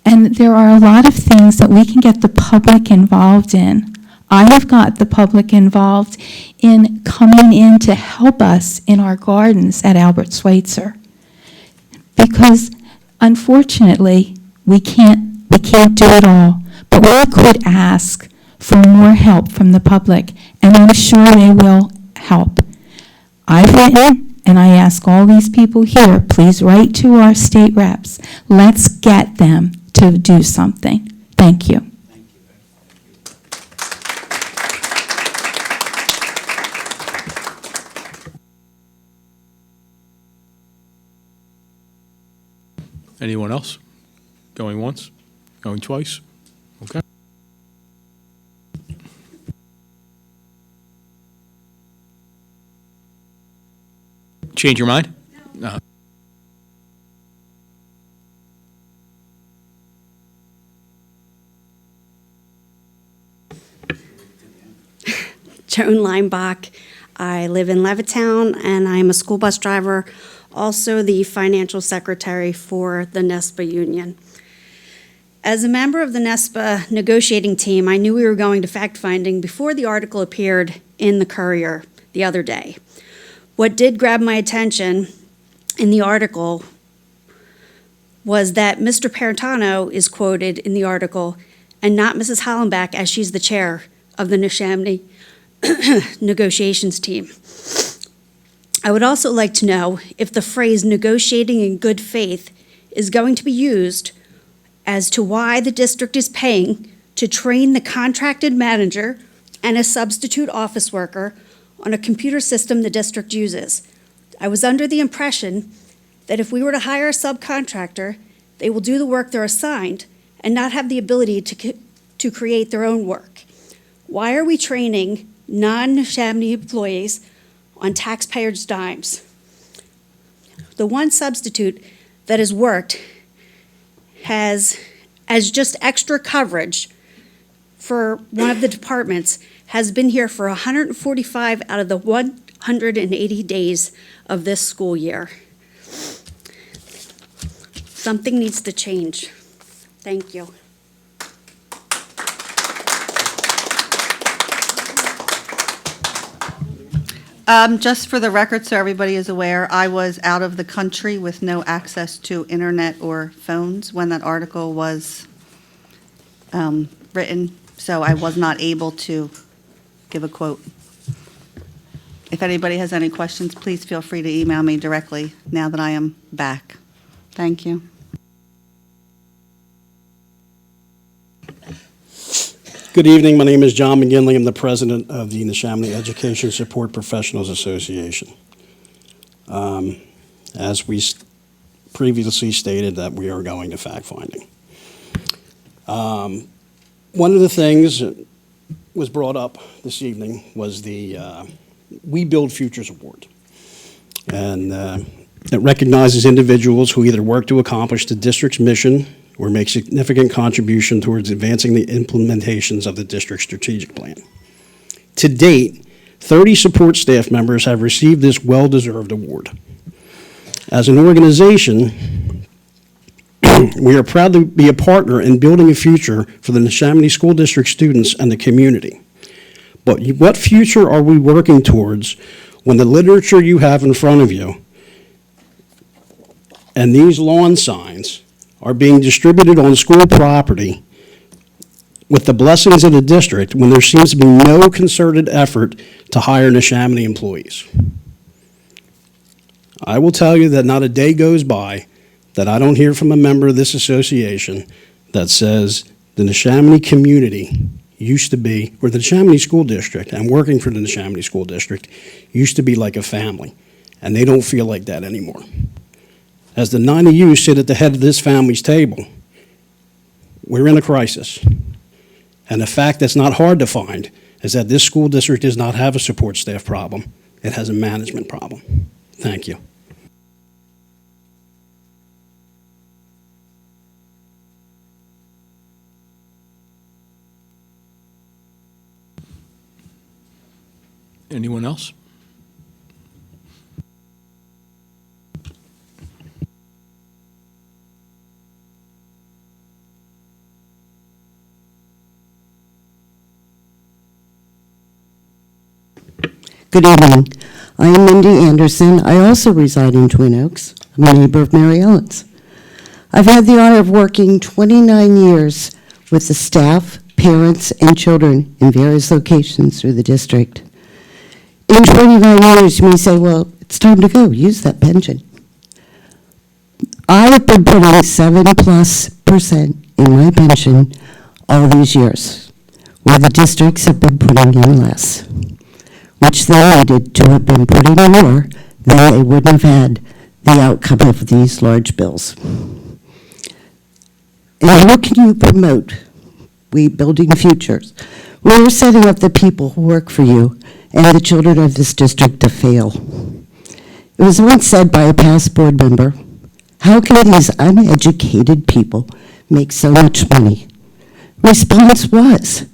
And there are a lot of things that we can get the public involved in. I have got the public involved in coming in to help us in our gardens at Albert Schweitzer. Because unfortunately, we can't do it all. But we could ask for more help from the public, and I'm sure they will help. I've written, and I ask all these people here, please write to our state reps. Let's get them to do something. Thank you. Anyone else? Going once? Going twice? Okay. Change your mind? No. Joan Leinbach. I live in Levittown, and I'm a school bus driver, also the financial secretary for the NESPA union. As a member of the NESPA negotiating team, I knew we were going to fact-finding before the article appeared in the Courier the other day. What did grab my attention in the article was that Mr. Parentano is quoted in the article, and not Mrs. Hollenbach, as she's the chair of the Neshaminy negotiations team. I would also like to know if the phrase negotiating in good faith is going to be used as to why the district is paying to train the contracted manager and a substitute office worker on a computer system the district uses. I was under the impression that if we were to hire a subcontractor, they will do the work they're assigned and not have the ability to create their own work. Why are we training non-Neshaminy employees on taxpayers' dimes? The one substitute that has worked has, as just extra coverage for one of the departments, has been here for 145 out of the 180 days of this school year. Something needs to change. Thank you. Just for the record, so everybody is aware, I was out of the country with no access to internet or phones when that article was written, so I was not able to give a quote. If anybody has any questions, please feel free to email me directly now that I am back. Thank you. Good evening. My name is John McGinley. I'm the president of the Neshaminy Education Support Professionals Association. As we previously stated, that we are going to fact-finding. One of the things that was brought up this evening was the We Build Futures Award. And it recognizes individuals who either work to accomplish the district's mission or make significant contribution towards advancing the implementations of the district's strategic plan. To date, 30 support staff members have received this well-deserved award. As an organization, we are proud to be a partner in building a future for the Neshaminy School District students and the community. But what future are we working towards when the literature you have in front of you and these lawn signs are being distributed on school property with the blessings of the district when there seems to be no concerted effort to hire Neshaminy employees? I will tell you that not a day goes by that I don't hear from a member of this association that says the Neshaminy community used to be, or the Neshaminy School District, and working for the Neshaminy School District, used to be like a family, and they don't feel like that anymore. As the 9 of you sit at the head of this family's table, we're in a crisis. And the fact that's not hard to find is that this school district does not have a support staff problem. It has a management problem. Thank you. Anyone else? Good evening. I am Mindy Anderson. I also reside in Twin Oaks. I'm a neighbor of Mary Ellen's. I've had the honor of working 29 years with the staff, parents, and children in various locations through the district. In 29 years, you may say, well, it's time to go. Use that pension. I have been putting 7+% in my pension all these years, where the districts have been putting in less, which they needed to have been putting in more, then they wouldn't have had the outcome of these large bills. And how can you promote rebuilding futures when you're setting up the people who work for you and the children of this district to fail? It was once said by a past board member, how can these uneducated people make so much money? Response was,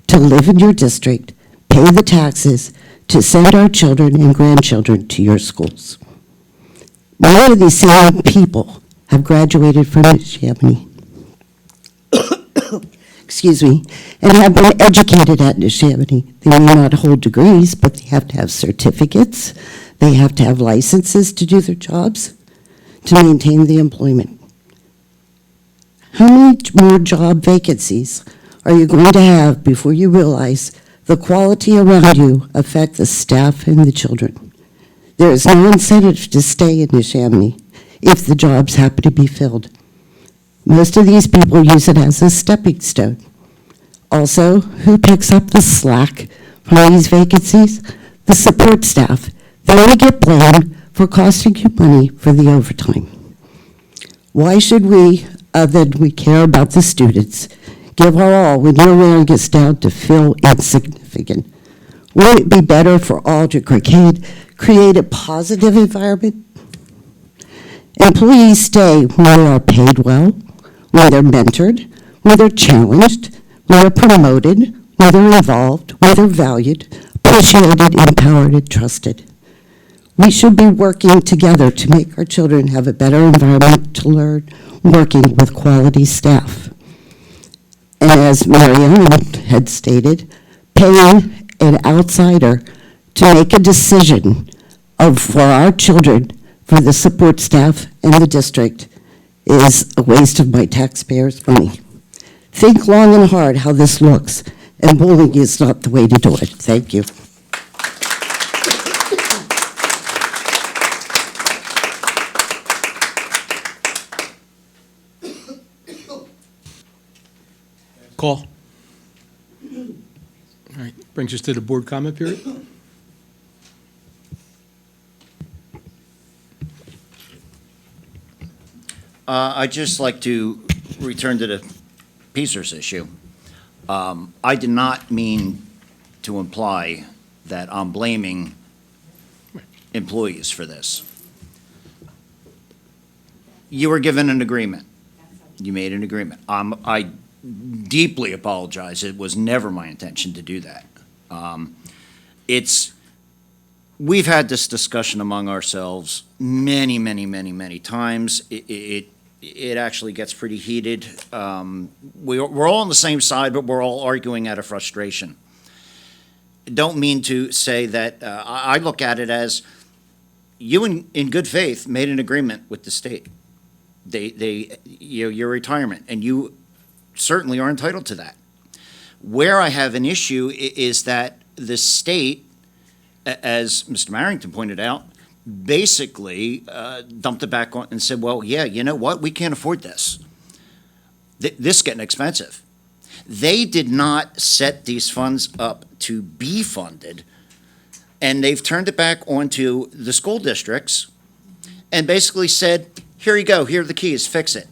to live in your district, pay the taxes, to send our children and grandchildren to your schools. Many of these same people have graduated from Neshaminy, excuse me, and have been educated at Neshaminy. They may not hold degrees, but they have to have certificates. They have to have licenses to do their jobs, to maintain the employment. How many more job vacancies are you going to have before you realize the quality around you affect the staff and the children? There is no incentive to stay in Neshaminy if the jobs happen to be filled. Most of these people use it as a stepping stone. Also, who picks up the slack from these vacancies? The support staff. They only get blamed for costing you money for the overtime. Why should we, other than we care about the students, give our all when your wearing us down to feel insignificant? Wouldn't it be better for all to create a positive environment? Employees stay when they are paid well, when they're mentored, when they're challenged, when they're promoted, when they're involved, when they're valued, appreciated, empowered, and trusted. We should be working together to make our children have a better environment to learn, working with quality staff. And as Marianne had stated, paying an outsider to make a decision for our children, for the support staff and the district, is a waste of my taxpayers' money. Think long and hard how this looks, and bullying is not the way to do it. Thank you. Call. All right, brings us to the board comment period. I'd just like to return to the PSERS issue. I did not mean to imply that I'm blaming employees for this. You were given an agreement. You made an agreement. I deeply apologize. It was never my intention to do that. We've had this discussion among ourselves many, many, many, many times. It actually gets pretty heated. We're all on the same side, but we're all arguing out of frustration. Don't mean to say that I look at it as you, in good faith, made an agreement with the state. Your retirement, and you certainly are entitled to that. Where I have an issue is that the state, as Mr. Marrington pointed out, basically dumped it back on and said, well, yeah, you know what? We can't afford this. This is getting expensive. They did not set these funds up to be funded, and they've turned it back onto the school districts and basically said, here you go, here are the keys, fix it.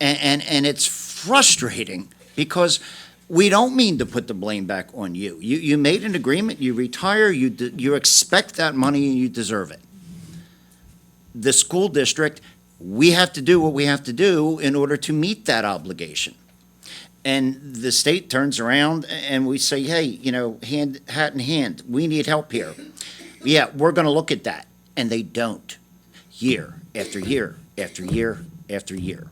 And it's frustrating because we don't mean to put the blame back on you. You made an agreement, you retire, you expect that money and you deserve it. The school district, we have to do what we have to do in order to meet that obligation. And the state turns around and we say, hey, hat in hand, we need help here. Yeah, we're going to look at that. And they don't. Year after year after year after year.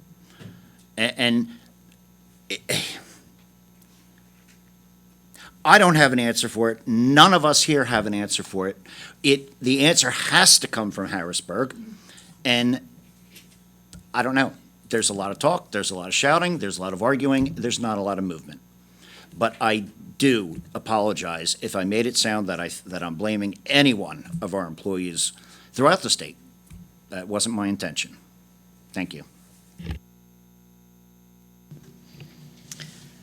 I don't have an answer for it. None of us here have an answer for it. The answer has to come from Harrisburg, and I don't know. There's a lot of talk, there's a lot of shouting, there's a lot of arguing, there's not a lot of movement. But I do apologize if I made it sound that I'm blaming any one of our employees throughout the state. That wasn't my intention. Thank you.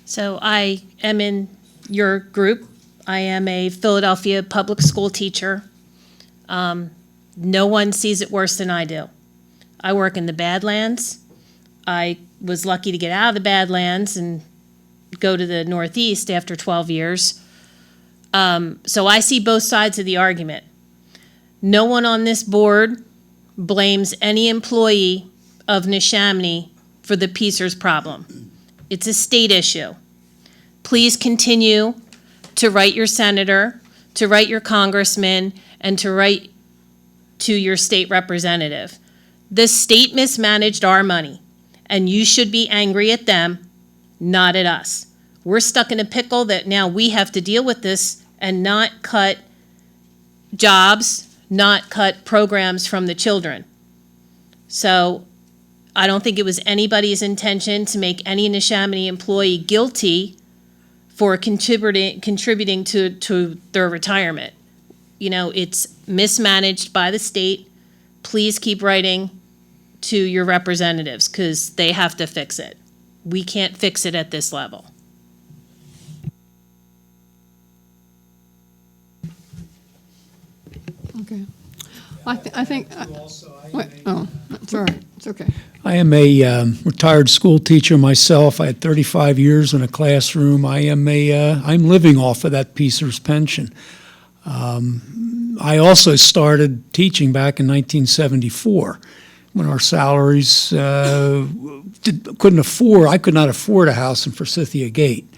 So I am in your group. I am a Philadelphia public school teacher. No one sees it worse than I do. I work in the Badlands. I was lucky to get out of the Badlands and go to the Northeast after 12 years. So I see both sides of the argument. No one on this board blames any employee of Neshaminy for the PSERS problem. It's a state issue. Please continue to write your senator, to write your congressman, and to write to your state representative. The state mismanaged our money, and you should be angry at them, not at us. We're stuck in a pickle that now we have to deal with this and not cut jobs, not cut programs from the children. So I don't think it was anybody's intention to make any Neshaminy employee guilty for contributing to their retirement. You know, it's mismanaged by the state. Please keep writing to your representatives because they have to fix it. We can't fix it at this level. Okay. I think, wait, oh, it's all right, it's okay. I am a retired school teacher myself. I had 35 years in a classroom. I'm living off of that PSERS pension. I also started teaching back in 1974 when our salaries I could not afford a house in Forsythia Gate.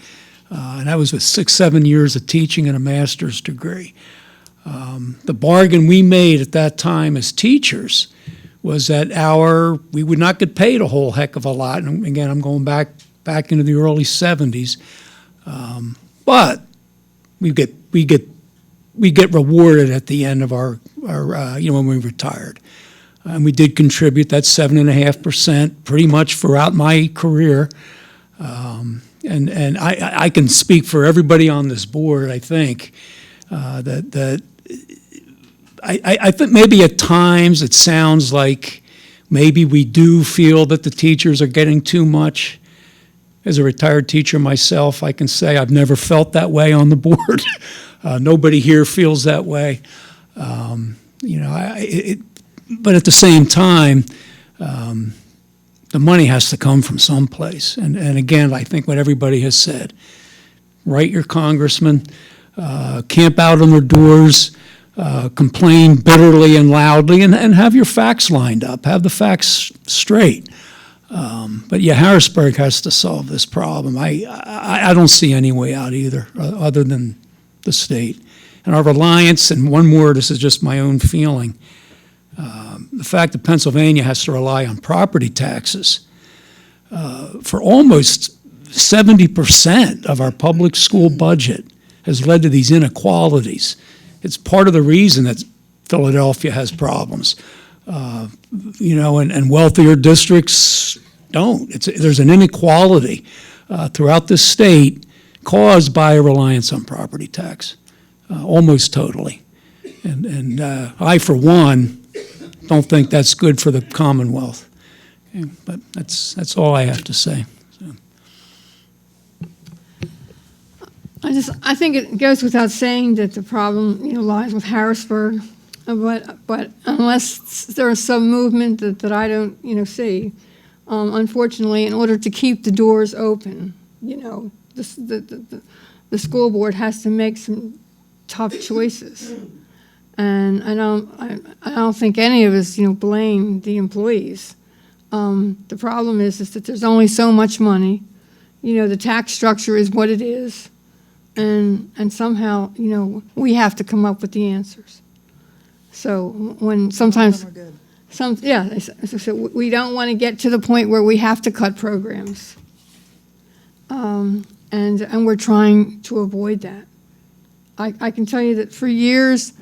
And that was with 6-7 years of teaching and a master's degree. The bargain we made at that time as teachers was that we would not get paid a whole heck of a lot. And again, I'm going back into the early 70s. But we get rewarded at the end of our when we retired. And we did contribute that 7.5% pretty much throughout my career. And I can speak for everybody on this board, I think, that I think maybe at times it sounds like maybe we do feel that the teachers are getting too much. As a retired teacher myself, I can say I've never felt that way on the board. Nobody here feels that way. But at the same time, the money has to come from someplace. And again, I think what everybody has said, write your congressman, camp out on their doors, complain bitterly and loudly, and have your facts lined up, have the facts straight. But yeah, Harrisburg has to solve this problem. I don't see any way out either, other than the state. And our reliance, and one more, this is just my own feeling, the fact that Pennsylvania has to rely on property taxes for almost 70% of our public school budget has led to these inequalities. It's part of the reason that Philadelphia has problems, and wealthier districts don't. There's an inequality throughout the state caused by a reliance on property tax, almost totally. And I, for one, don't think that's good for the Commonwealth. Okay, but that's all I have to say. So. I think it goes without saying that the problem, lies with Harrisburg. But unless there's some movement that I don't, see, unfortunately, in order to keep the doors open, the school board has to make some tough choices. And I don't think any of us, blame the employees. The problem is that there's only so much money. The tax structure is what it is. And somehow, we have to come up with the answers. So when sometimes, so we don't want to get to the point where we have to cut programs. And And we're trying to avoid that. I can tell you that for years,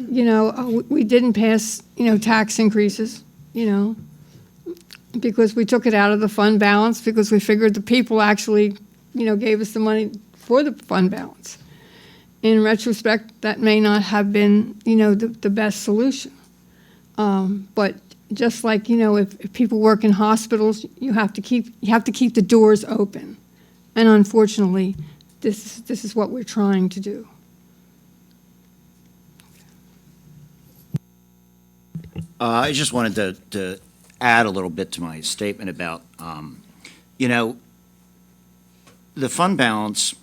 we didn't pass, tax increases, because we took it out of the fund balance, because we figured the people actually, gave us the money for the fund balance. In retrospect, that may not have been, the best solution. But just like, if people work in hospitals, you have to keep the doors open. And unfortunately, this is what we're trying to do. I just wanted to add a little bit to my statement about, the fund balance.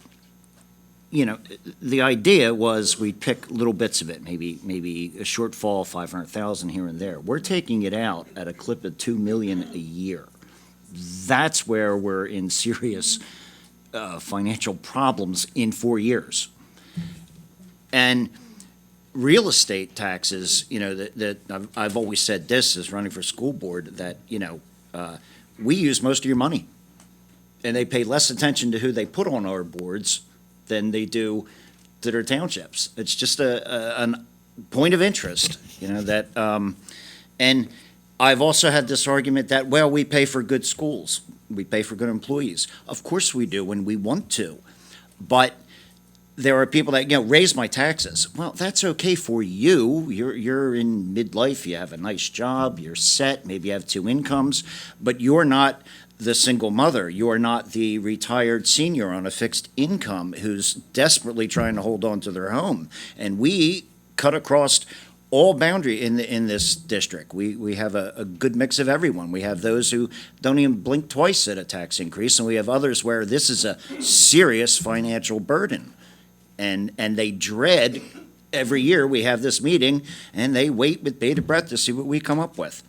The idea was we'd pick little bits of it, maybe a shortfall, 500,000 here and there. We're taking it out at a clip of $2 million a year. That's where we're in serious financial problems in 4 years. And real estate taxes, that I've always said this as running for school board, that, we use most of your money. And they pay less attention to who they put on our boards than they do to their townships. It's just a point of interest, that, and I've also had this argument that, well, we pay for good schools. We pay for good employees. Of course we do when we want to. But there are people that, raise my taxes. Well, that's okay for you. You're in midlife, you have a nice job, you're set, maybe you have 2 incomes, but you're not the single mother. You're not the retired senior on a fixed income who's desperately trying to hold on to their home. And we cut across all boundary in this district. We have a good mix of everyone. We have those who don't even blink twice at a tax increase, and we have others where this is a serious financial burden. And they dread every year we have this meeting, and they wait with bated breath to see what we come up with.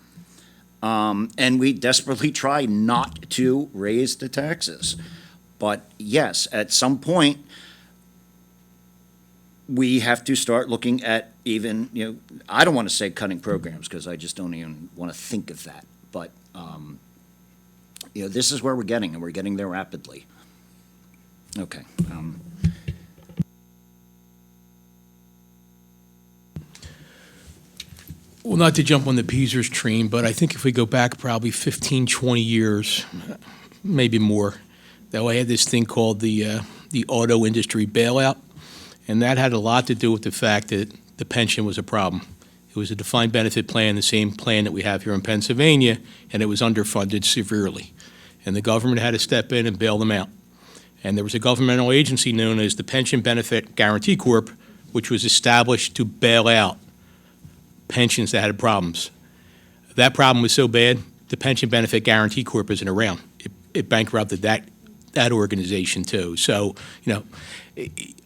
And we desperately try not to raise the taxes. But yes, at some point, we have to start looking at even, I don't want to say cutting programs because I just don't even want to think of that. But, this is where we're getting, and we're getting there rapidly. Okay. Well, not to jump on the PSERS train, but I think if we go back probably 15, 20 years, maybe more, that I had this thing called the auto industry bailout, and that had a lot to do with the fact that the pension was a problem. It was a defined benefit plan, the same plan that we have here in Pennsylvania, and it was underfunded severely. And the government had to step in and bail them out. And there was a governmental agency known as the Pension Benefit Guarantee Corp, which was established to bail out pensions that had problems. That problem was so bad, the Pension Benefit Guarantee Corp isn't around. It bankrupted that organization too. So,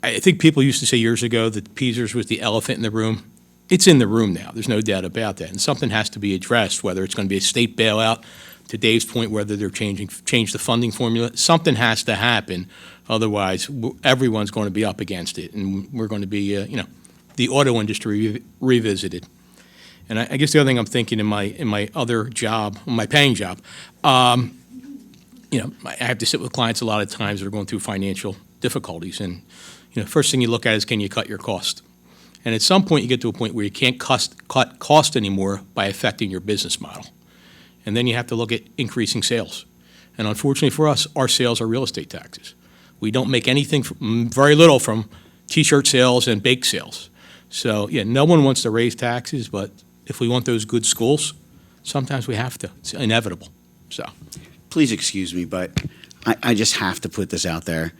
I think people used to say years ago that PSERS was the elephant in the room. It's in the room now. There's no doubt about that. And something has to be addressed, whether it's going to be a state bailout, to Dave's point, whether they're change the funding formula. Something has to happen. Otherwise, everyone's going to be up against it. And we're going to be, the auto industry revisited. And I guess the other thing I'm thinking in my other job, my paying job, I have to sit with clients a lot of times that are going through financial difficulties. And, first thing you look at is, can you cut your cost? And at some point, you get to a point where you can't cut cost anymore by affecting your business model. And then you have to look at increasing sales. And unfortunately for us, our sales are real estate taxes. We don't make anything, very little from T-shirt sales and bake sales. So, no one wants to raise taxes, but if we want those good schools, sometimes we have to. It's inevitable. So, please excuse me, but I just have to put this out there.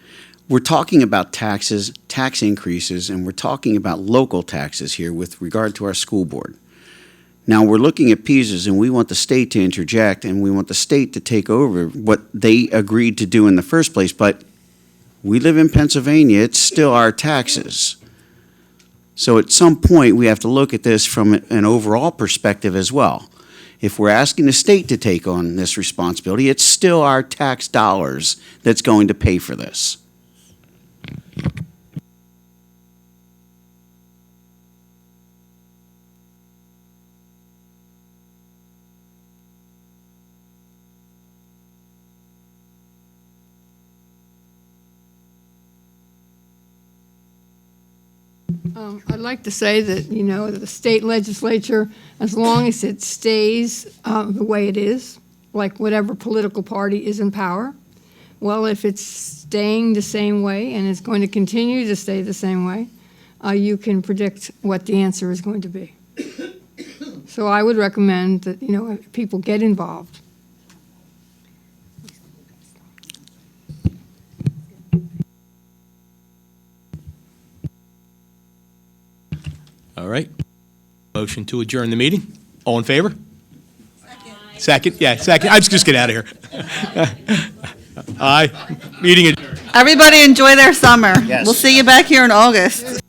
We're talking about taxes, tax increases, and we're talking about local taxes here with regard to our school board. Now, we're looking at PSERS, and we want the state to interject, and we want the state to take over what they agreed to do in the first place, but we live in Pennsylvania. It's still our taxes. So at some point, we have to look at this from an overall perspective as well. If we're asking the state to take on this responsibility, it's still our tax dollars that's going to pay for this. I'd like to say that, that the state legislature, as long as it stays the way it is, like whatever political party is in power, well, if it's staying the same way and it's going to continue to stay the same way, you can predict what the answer is going to be. So I would recommend that, people get involved. All right. Motion to adjourn the meeting. All in favor? Second? Yeah, second. I'm just get out of here. Aye. Meeting adjourned. Everybody enjoy their summer. Yes. We'll see you back here in August.